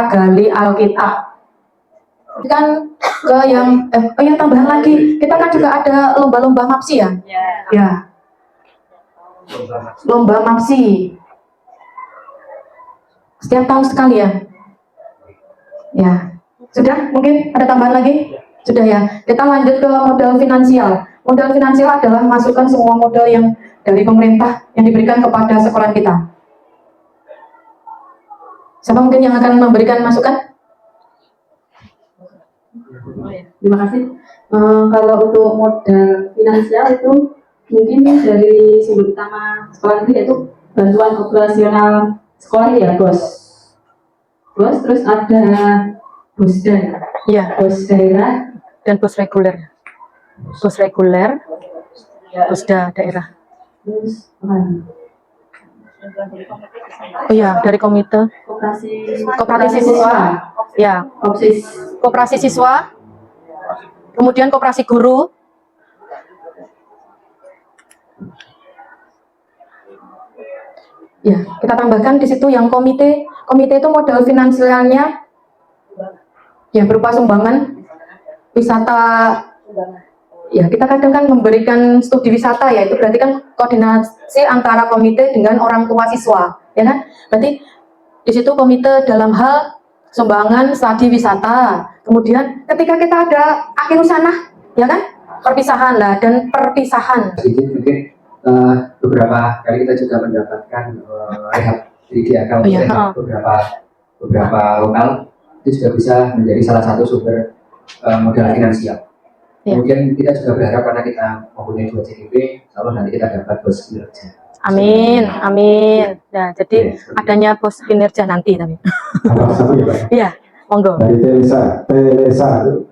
A: gali Alkitab. Kan ke yang tambahan lagi, kita kan juga ada lomba-lomba mapsi ya. Ya. Lomba mapsi. Setiap tahun sekali ya. Ya. Sudah? Mungkin ada tambahan lagi? Sudah ya. Kita lanjut ke modal finansial. Modal finansial adalah masukkan semua modal yang dari pemerintah yang diberikan kepada sekolah kita. Siapa mungkin yang akan memberikan masukan?
K: Terima kasih. Kalau untuk modal finansial itu mungkin dari sumber utama sekolah itu yaitu bantuan operasional sekolah ya, bos. Terus ada bosdan,
A: ya,
K: bos daerah
A: dan bos reguler, bosda daerah.
K: Terus
A: Oh iya, dari komite koperasi siswa, ya, koperasi siswa, kemudian koperasi guru, ya, kita tambahkan di situ yang komite itu modal finansialnya ya berupa sumbangan wisata. Ya, kita kadang kan memberikan studi wisata ya, itu berarti kan koordinasi antara komite dengan orang tua siswa, ya kan? Berarti di situ komite dalam hal sumbangan studi wisata. Kemudian ketika kita ada akhir usanah, ya kan? Perpisahan lah dan perpisahan.
B: Mungkin beberapa kali kita juga mendapatkan rehab disediakan oleh beberapa lokal, itu juga bisa menjadi salah satu sumber modal finansial. Kemudian kita juga berharap karena kita mempunyai 2 CGP, insya Allah nanti kita dapat bos kinerja.
A: Amin. Nah, jadi adanya bos kinerja nanti tapi. Iya, monggo.
N: Dari Telesa itu,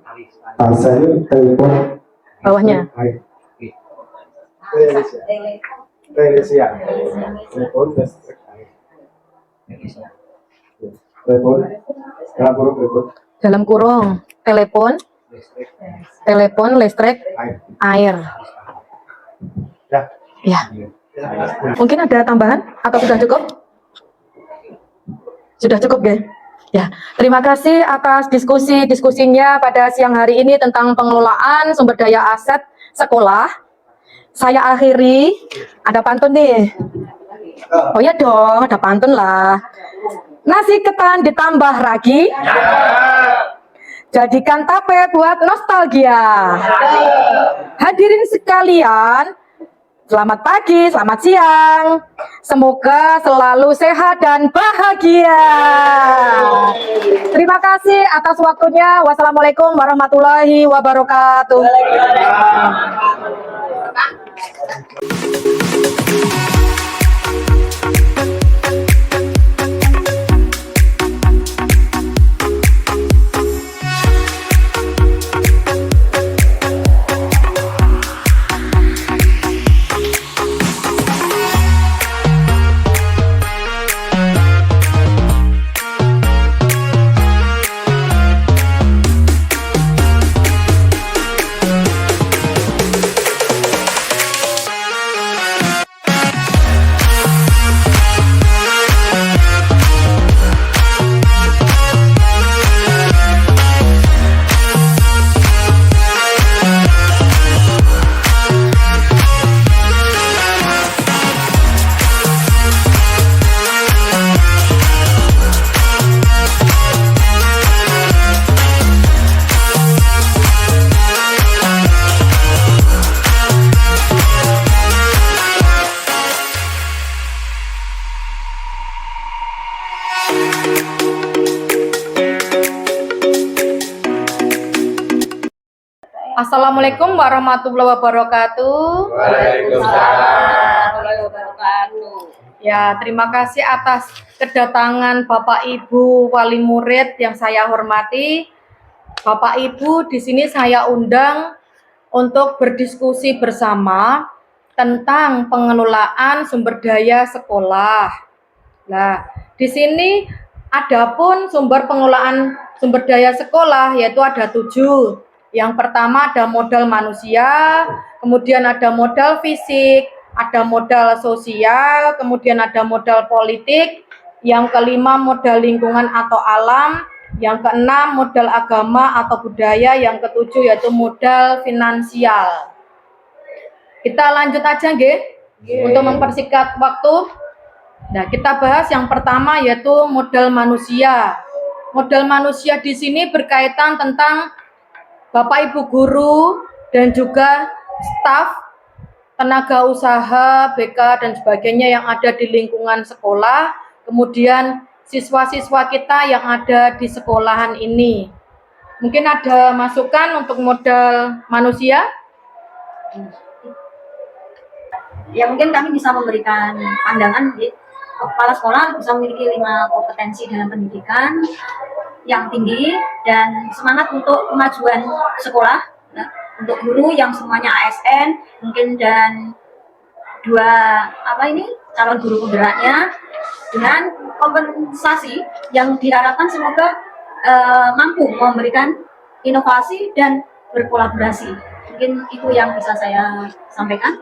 N: Talsa itu telepon.
A: Bawahnya.
N: Telesa. Telepon listrik. Telepon.
A: Dalam kurung telepon listrik air. Ya. Mungkin ada tambahan atau sudah cukup? Sudah cukup ya? Ya, terima kasih atas diskusinya pada siang hari ini tentang pengelolaan sumber daya aset sekolah. Saya akhiri, ada pantun nih. Oh ya dong, ada pantun lah. Nasi ketan ditambah ragi. Jadikan tape buat nostalgia. Hadirin sekalian, selamat pagi, selamat siang. Semoga selalu sehat dan bahagia. Terima kasih atas waktunya. Wassalamualaikum warahmatullahi wabarakatuh. Assalamualaikum warahmatullahi wabarakatuh. Ya, terima kasih atas kedatangan Bapak Ibu wali murid yang saya hormati. Bapak Ibu, di sini saya undang untuk berdiskusi bersama tentang pengelolaan sumber daya sekolah. Nah, di sini adapun sumber pengelolaan sumber daya sekolah yaitu ada 7. Yang pertama ada modal manusia, kemudian ada modal fisik, ada modal sosial, kemudian ada modal politik, yang kelima modal lingkungan atau alam, yang keenam modal agama atau budaya, yang ketujuh yaitu modal finansial. Kita lanjut aja nggih, untuk mempersingkat waktu. Nah, kita bahas yang pertama yaitu modal manusia. Modal manusia di sini berkaitan tentang Bapak Ibu guru dan juga staf, tenaga usaha, BK dan sebagainya yang ada di lingkungan sekolah, kemudian siswa-siswa kita yang ada di sekolahan ini. Mungkin ada masukan untuk modal manusia?
O: Ya mungkin kami bisa memberikan pandangan, kepala sekolah bisa memiliki 5 kompetensi dalam pendidikan yang tinggi dan semangat untuk kemajuan sekolah. Nah, untuk guru yang semuanya ASN mungkin dan 2 calon guru penggeraknya dengan kompensasi yang diharapkan semoga mampu memberikan inovasi dan berkolaborasi. Mungkin itu yang bisa saya sampaikan.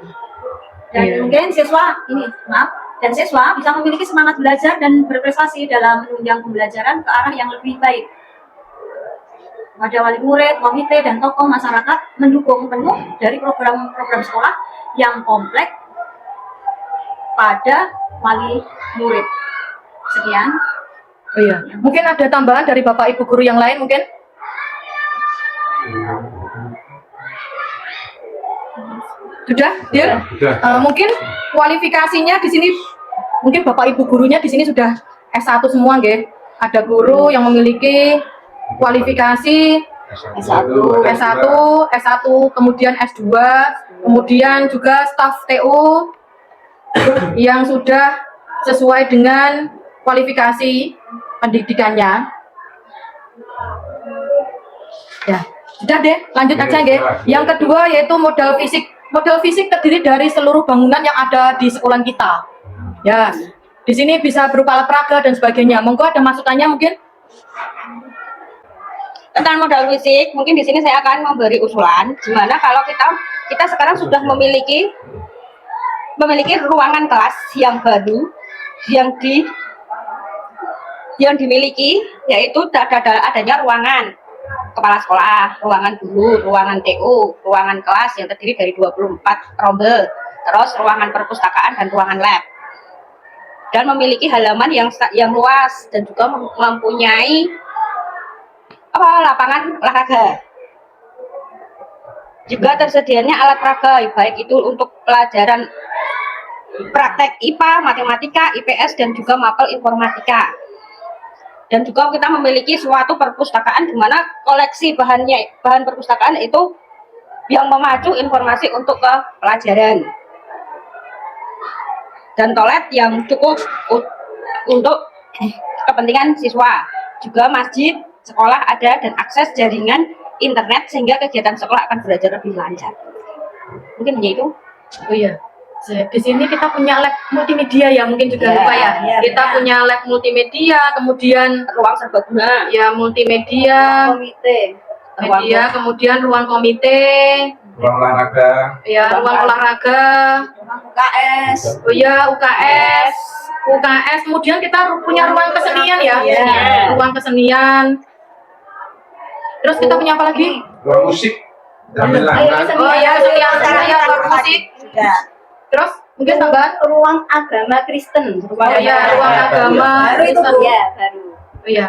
O: Dan mungkin siswa siswa bisa memiliki semangat belajar dan berprestasi dalam menunjang pembelajaran ke arah yang lebih baik. Pada wali murid, komite, dan tokoh masyarakat mendukung penuh dari program-program sekolah yang kompleks pada wali murid. Sekian.
A: Oh iya, mungkin ada tambahan dari Bapak Ibu guru yang lain mungkin? Sudah, Dir? Mungkin kualifikasinya di sini, mungkin Bapak Ibu gurunya di sini sudah S1 semua, nggih. Ada guru yang memiliki kualifikasi S1, kemudian S2, kemudian juga staf TU yang sudah sesuai dengan kualifikasi pendidikannya. Ya, sudah deh, lanjut aja nggih. Yang kedua yaitu modal fisik. Modal fisik terdiri dari seluruh bangunan yang ada di sekolah kita. Ya, di sini bisa berupa alat peraga dan sebagainya. Monggo ada masukannya mungkin?
P: Tentang modal fisik, mungkin di sini saya akan memberi usulan, gimana kalau kita sekarang sudah memiliki ruangan kelas yang baru yang dimiliki, yaitu adanya ruangan kepala sekolah, ruangan guru, ruangan TU, ruangan kelas yang terdiri dari 24 rombel, terus ruangan perpustakaan dan ruangan lab, dan memiliki halaman yang luas dan juga mempunyai lapangan olahraga. Juga tersedianya alat peraga, baik itu untuk pelajaran praktek IPA, matematika, IPS, dan juga mapel informatika. Dan juga kita memiliki suatu perpustakaan di mana koleksi bahan perpustakaan itu yang memacu informasi untuk ke pelajaran. Dan toilet yang cukup untuk kepentingan siswa. Juga masjid sekolah ada dan akses jaringan internet sehingga kegiatan sekolah akan belajar lebih lancar. Mungkin hanya itu.
A: Oh iya. Di sini kita punya lab multimedia ya, mungkin juga lupa ya. Kita punya lab multimedia, kemudian
P: ruang serbaguna.
A: Ya, multimedia, media, kemudian ruang komite,
N: ruang olahraga.
A: Ya, ruang olahraga,
O: ruang UKS.
A: Oh ya, UKS. Kemudian kita punya ruang kesenian ya. Ruang kesenian. Terus kita punya apa lagi?
N: Ruang musik. Gamelan.
A: Oh ya, kesenian, ruang musik. Terus mungkin tambahan
O: ruang agama Kristen.
A: Ruang agama
O: baru itu
A: Kristen.
O: Ya, baru.
A: Oh iya.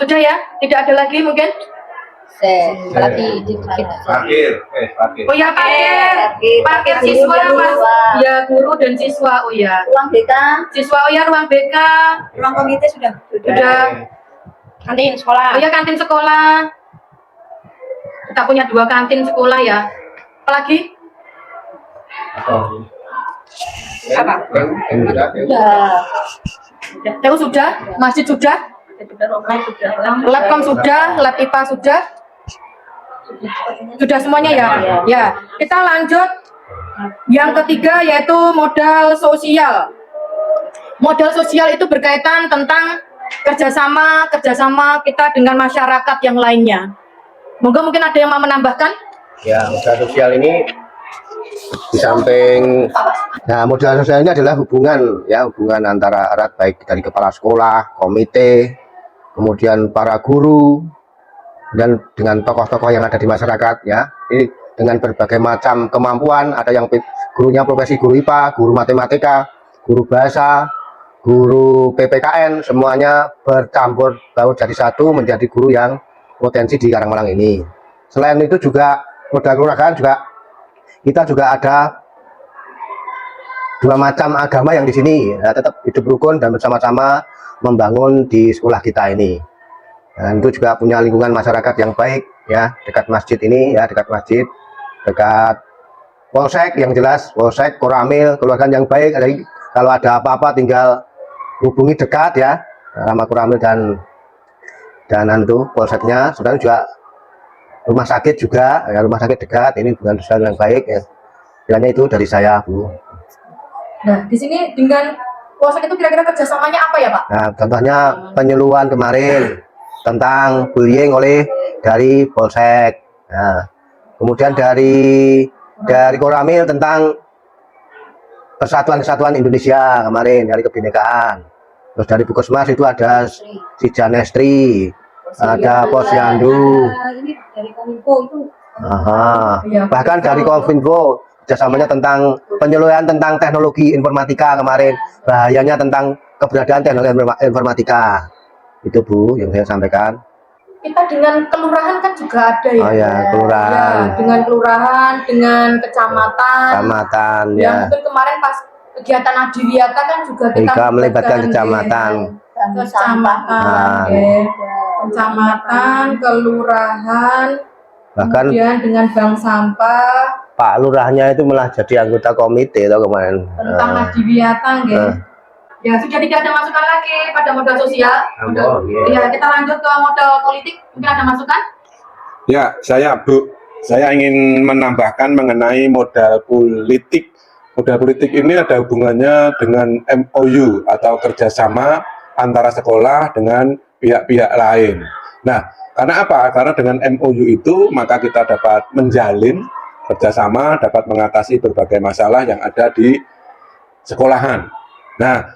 A: Sudah ya? Tidak ada lagi mungkin?
N: Parkir.
A: Oh ya, parkir siswa, Mas. Ya, guru dan siswa. Oh ya.
O: Ruang BK.
A: Siswa, oh ya, ruang BK.
O: Ruang komite sudah.
A: Kantin sekolah. Oh ya, kantin sekolah. Kita punya 2 kantin sekolah ya. Apalagi? Apa? TU sudah, masjid sudah, Labkom sudah, Lab IPA sudah semuanya ya. Ya, kita lanjut. Yang ketiga yaitu modal sosial. Modal sosial itu berkaitan tentang kerjasama kita dengan masyarakat yang lainnya. Mungkin ada yang mau menambahkan?
Q: Ya, modal sosial ini di samping, nah modal sosial ini adalah hubungan antara erat, baik dari kepala sekolah, komite, kemudian para guru, dan dengan tokoh-tokoh yang ada di masyarakat ya. Ini dengan berbagai macam kemampuan, ada yang gurunya profesi guru IPA, guru matematika, guru bahasa, guru PPKN, semuanya bercampur baur jadi satu menjadi guru yang potensi di Karangmalang ini. Selain itu juga modal kelurahan juga, kita juga ada 2 macam agama yang di sini ya, tetap hidup rukun dan bersama-sama membangun di sekolah kita ini. Dan itu juga punya lingkungan masyarakat yang baik ya, dekat masjid ini ya, dekat masjid, dekat polsek yang jelas, polsek, koramil, keluarga yang baik. Jadi kalau ada apa-apa tinggal hubungi dekat ya sama koramil dan itu polseknya. Sebenarnya juga rumah sakit juga ya, rumah sakit dekat, ini bukan sosial yang baik ya. Kiranya itu dari saya, Bu.
A: Nah, di sini dengan polsek itu kira-kira kerjasamanya apa ya, Pak?
Q: Nah, contohnya penyuluhan kemarin tentang bullying dari polsek. Nah, kemudian dari Koramil tentang Persatuan Indonesia kemarin, dari kebinekaan. Terus dari Puskesmas itu ada Sijanestri, ada Posyandu.
O: Ini dari Kominfo itu.
Q: Bahkan dari Kominfo kerjasamanya tentang penyuluhan tentang teknologi informatika kemarin, bahayanya tentang keberadaan teknologi informatika. Itu Bu yang saya sampaikan.
A: Kita dengan kelurahan kan juga ada ya.
Q: Oh ya, kelurahan.
A: Ya, dengan kelurahan, dengan kecamatan.
Q: Kecamatan
A: ya.
Q: ya.
A: Mungkin kemarin pas kegiatan Adiwiyata kan juga kita
Q: melibatkan kecamatan.
A: Kecamatan, kelurahan,
Q: bahkan
A: kemudian dengan bank sampah.
Q: Pak Lurahnya itu malah jadi anggota komite atau kemarin.
A: Tentang Adiwiyata nggih. Ya, sudah tidak ada masukan lagi pada modal sosial. Ya, kita lanjut ke modal politik. Mungkin ada masukan?
R: Ya, saya ingin menambahkan mengenai modal politik. Modal politik ini ada hubungannya dengan MOU atau kerjasama antara sekolah dengan pihak-pihak lain. Nah, karena apa? Karena dengan MOU itu maka kita dapat menjalin kerjasama, dapat mengatasi berbagai masalah yang ada di sekolahan. Nah,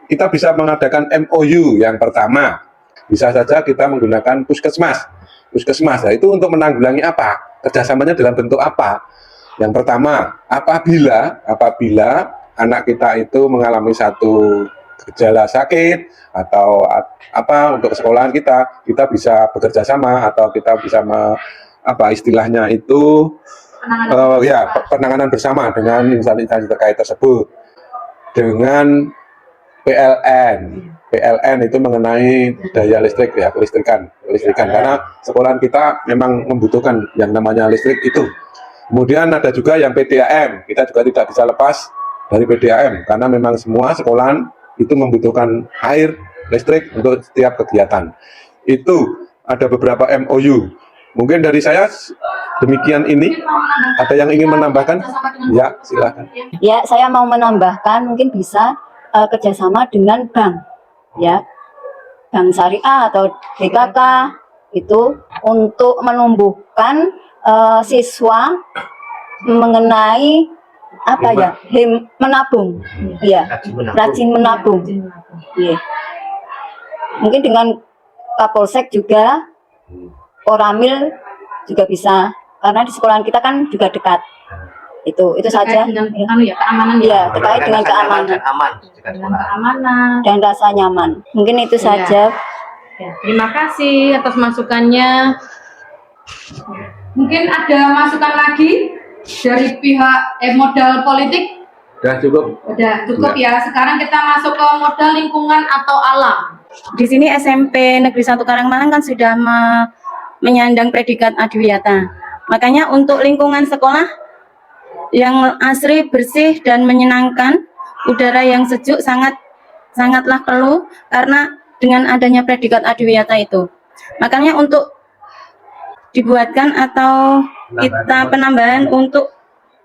R: kita bisa mengadakan MOU yang pertama. Bisa saja kita menggunakan puskesmas. Puskesmas, nah itu untuk menanggulangi apa? Kerjasamanya dalam bentuk apa? Yang pertama, apabila anak kita itu mengalami satu gejala sakit atau apa untuk sekolahan kita bisa bekerja sama atau kita bisa istilahnya itu penanganan bersama dengan instansi terkait tersebut. Dengan PLN itu mengenai daya listrik ya, kelistrikan karena sekolahan kita memang membutuhkan yang namanya listrik itu. Kemudian ada juga yang PDAM, kita juga tidak bisa lepas dari PDAM karena memang semua sekolahan itu membutuhkan air, listrik untuk setiap kegiatan. Itu ada beberapa MOU. Mungkin dari saya demikian ini. Ada yang ingin menambahkan? Ya, silakan.
S: Ya, saya mau menambahkan mungkin bisa kerjasama dengan bank, ya, bank syariah atau BKK itu untuk menumbuhkan siswa mengenai apa ya, menabung, ya, rajin menabung, ya. Mungkin dengan Kapolsek juga, Koramil juga bisa, karena di sekolahan kita kan juga dekat. Itu saja
A: dengan keamanan
S: ya, terkait dengan keamanan dan rasa nyaman. Mungkin itu saja.
A: Ya, terima kasih atas masukannya. Mungkin ada masukan lagi dari pihak modal politik?
R: Sudah cukup.
A: Sudah cukup ya. Sekarang kita masuk ke modal lingkungan atau alam. Di sini SMP Negeri 1 Karangmalang kan sudah
T: menyandang predikat adiwiyata. Makanya untuk lingkungan sekolah yang asri, bersih dan menyenangkan, udara yang sejuk sangatlah perlu karena dengan adanya predikat adiwiyata itu. Makanya untuk dibuatkan atau kita penambahan untuk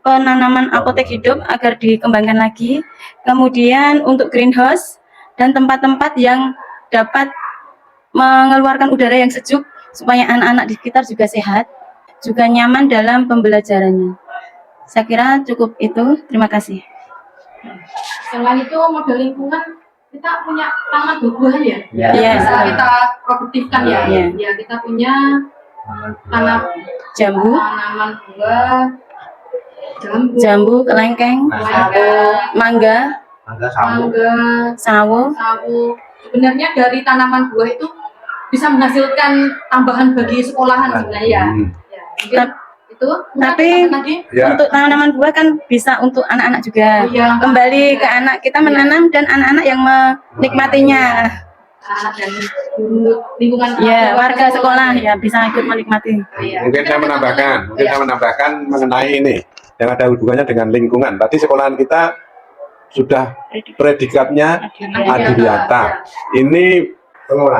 T: penanaman apotek hidup agar dikembangkan lagi. Kemudian untuk greenhouse dan tempat-tempat yang dapat mengeluarkan udara yang sejuk supaya anak-anak di sekitar juga sehat, juga nyaman dalam pembelajarannya. Saya kira cukup itu. Terima kasih.
A: Selain itu model lingkungan kita punya taman buah-buahan ya,
T: Ya.
A: yang bisa
T: Ya.
A: kita produktifkan ya.
T: Ya.
A: Ya, kita punya tanam
T: Jambu,
A: tanaman buah,
T: jambu, kelengkeng, mangga, sawo.
A: Sebenarnya dari tanaman buah itu bisa menghasilkan tambahan bagi sekolahan sebenarnya. Ya, mungkin itu.
T: Tapi untuk tanaman buah kan bisa untuk anak-anak juga.
A: Iya.
T: Kembali ke anak, kita menanam dan anak-anak yang menikmatinya.
A: Anak dan guru lingkungan
T: Ya, warga sekolah ya bisa ikut menikmati.
R: Mungkin saya menambahkan mengenai ini yang ada hubungannya dengan lingkungan. Tadi sekolahan kita sudah predikatnya adiwiyata. Ini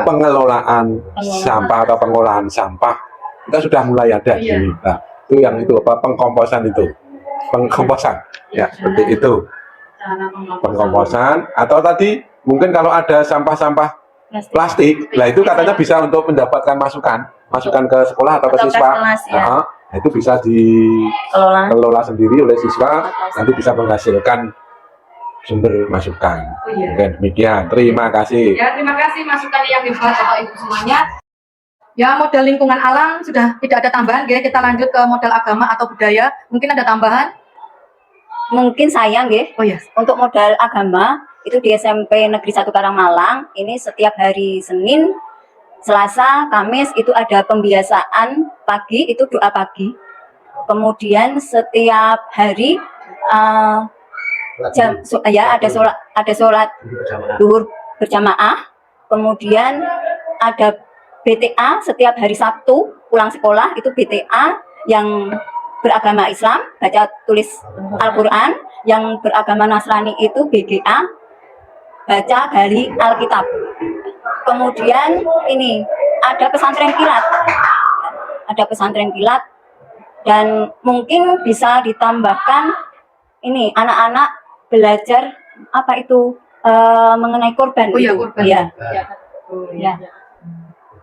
R: pengelolaan sampah atau pengolahan sampah kita sudah mulai ada di Nah, itu yang itu apa pengkomposan ya seperti itu, pengkomposan. Atau tadi mungkin kalau ada sampah-sampah plastik, lah itu katanya bisa untuk mendapatkan masukan ke sekolah atau ke siswa. Nah, itu bisa dikelola sendiri oleh siswa, nanti bisa menghasilkan sumber masukan. Mungkin demikian. Terima kasih.
A: Ya, terima kasih masukan yang hebat Bapak Ibu semuanya. Ya, model lingkungan alam sudah tidak ada tambahan, ya. Kita lanjut ke model agama atau budaya. Mungkin ada tambahan?
S: Mungkin saya nggih.
A: Oh ya.
S: Untuk modal agama itu di SMP Negeri 1 Karangmalang ini setiap hari Senin, Selasa, Kamis itu ada pembiasaan pagi, itu doa pagi. Kemudian setiap hari ada sholat duhur berjamaah. Kemudian ada BTA setiap hari Sabtu pulang sekolah, itu BTA yang beragama Islam, baca tulis Al-Quran. Yang beragama Nasrani itu BGA, baca gali Alkitab. Kemudian ini ada pesantren kilat, dan mungkin bisa ditambahkan ini anak-anak belajar apa itu mengenai korban.
A: Oh iya,
S: itu.
A: korban.
S: Ya.
A: Ya.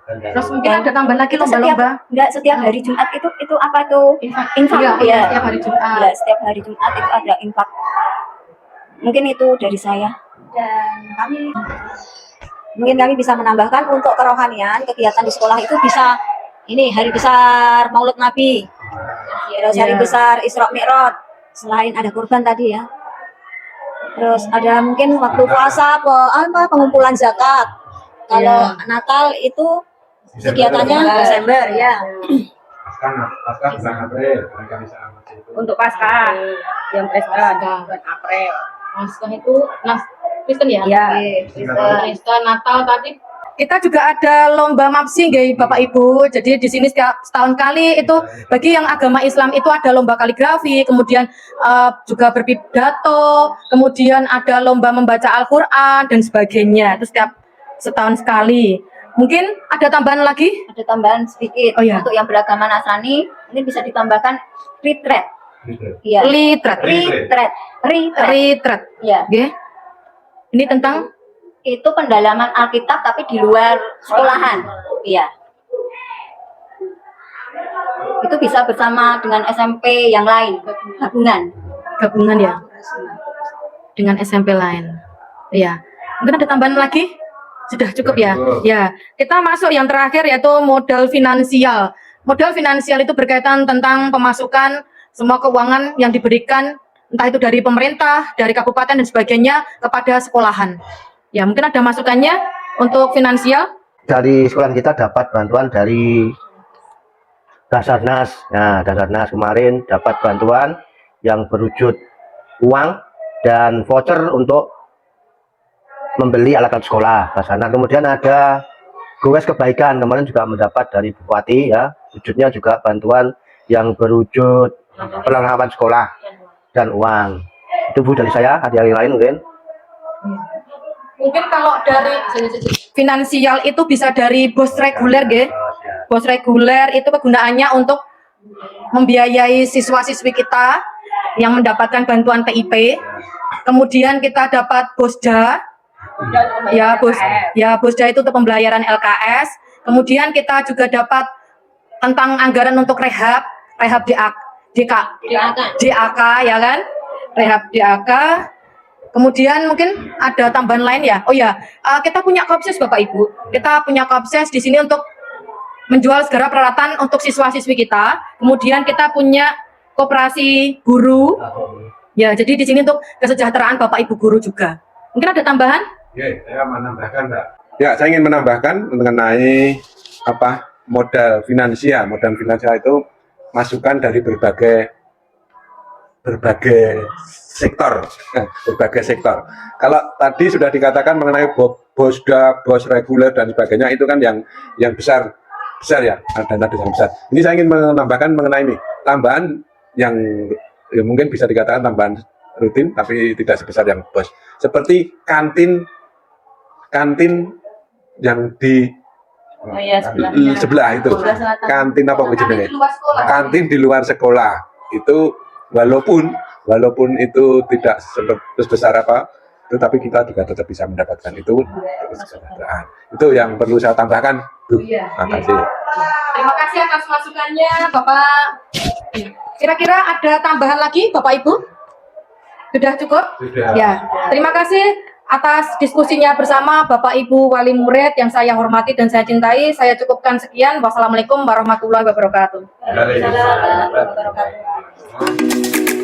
A: Terus mungkin ada tambahan lagi lomba-lomba?
S: Setiap hari Jumat itu apa itu? Infak.
A: Iya, setiap hari Jumat.
S: Ya, setiap hari Jumat itu ada infak. Mungkin itu dari saya.
O: Dan kami bisa menambahkan untuk kerohanian kegiatan di sekolah itu bisa ini hari besar Maulid Nabi, terus hari besar Isra Mi'raj, selain ada kurban tadi ya. Terus ada mungkin waktu puasa pengumpulan zakat. Kalau Natal itu kegiatannya Desember ya.
R: Pasca bulan April, mereka bisa amati itu.
T: Untuk Paskah yang Paskah bulan April.
A: Paskah itu Kristen ya?
T: Iya.
A: Kristen, Natal tadi. Kita juga ada lomba mapsi nggih Bapak Ibu. Jadi di sini setiap setahun kali itu bagi yang agama Islam itu ada lomba kaligrafi, kemudian juga berpidato, kemudian ada lomba membaca Al-Qur'an dan sebagainya. Itu setiap setahun sekali. Mungkin ada tambahan lagi?
S: Ada tambahan sedikit.
A: Oh, ya.
S: Untuk yang beragama Nasrani ini bisa ditambahkan retreat. Iya.
A: Retreat.
S: Iya.
A: Okay. Ini tentang
S: itu pendalaman Alkitab tapi di luar sekolahan. Iya. Itu bisa bersama dengan SMP yang lain,
A: gabungan ya. Dengan SMP lain. Iya. Mungkin ada tambahan lagi? Sudah cukup ya? Ya, kita masuk yang terakhir yaitu modal finansial. Modal finansial itu berkaitan tentang pemasukan semua keuangan yang diberikan, entah itu dari pemerintah, dari kabupaten dan sebagainya kepada sekolahan. Ya, mungkin ada masukannya untuk finansial?
Q: Dari sekolah kita dapat bantuan dari Basarnas. Nah, Basarnas kemarin dapat bantuan yang berwujud uang dan voucher untuk membeli alat-alat sekolah. Basarnas. Kemudian ada gowes kebaikan kemarin juga mendapat dari Bupati ya, wujudnya juga bantuan yang berwujud perlengkapan sekolah dan uang. Itu Bu dari saya, ada yang lain mungkin?
A: Mungkin kalau dari finansial itu bisa dari bos reguler, bos reguler itu kegunaannya untuk membiayai siswa-siswi kita yang mendapatkan bantuan PIP. Kemudian kita dapat bosda, bosda itu untuk pembayaran LKS. Kemudian kita juga dapat tentang anggaran untuk rehab DAK ya kan, rehab DAK. Kemudian mungkin ada tambahan lain ya. Oh ya, kita punya Kopses Bapak Ibu. Kita punya Kopses di sini untuk menjual segala peralatan untuk siswa-siswi kita. Kemudian kita punya koperasi guru. Ya, jadi di sini untuk kesejahteraan Bapak Ibu guru juga. Mungkin ada tambahan?
R: Oke, saya menambahkan, Mbak. Ya, saya ingin menambahkan mengenai modal finansial. Modal finansial itu masukan dari berbagai sektor, berbagai sektor. Kalau tadi sudah dikatakan mengenai bosda, bos reguler dan sebagainya, itu kan yang besar ya, dana yang besar. Ini saya ingin menambahkan mengenai ini tambahan yang ya mungkin bisa dikatakan tambahan rutin, tapi tidak sebesar yang bos. Seperti kantin yang di sebelah itu, kantin apa jenisnya? Kantin di luar sekolah itu walaupun itu tidak sebesar apa, tetapi kita juga tetap bisa mendapatkan itu kesejahteraan. Itu yang perlu saya tambahkan, Bu. Terima kasih.
A: Terima kasih atas masukannya, Bapak. Kira-kira ada tambahan lagi, Bapak Ibu? Sudah cukup?
R: Sudah.
A: Ya. Terima kasih atas diskusinya bersama Bapak Ibu wali murid yang saya hormati dan saya cintai. Saya cukupkan sekian. Wassalamualaikum warahmatullahi wabarakatuh.
R: Waalaikumsalam warahmatullahi wabarakatuh.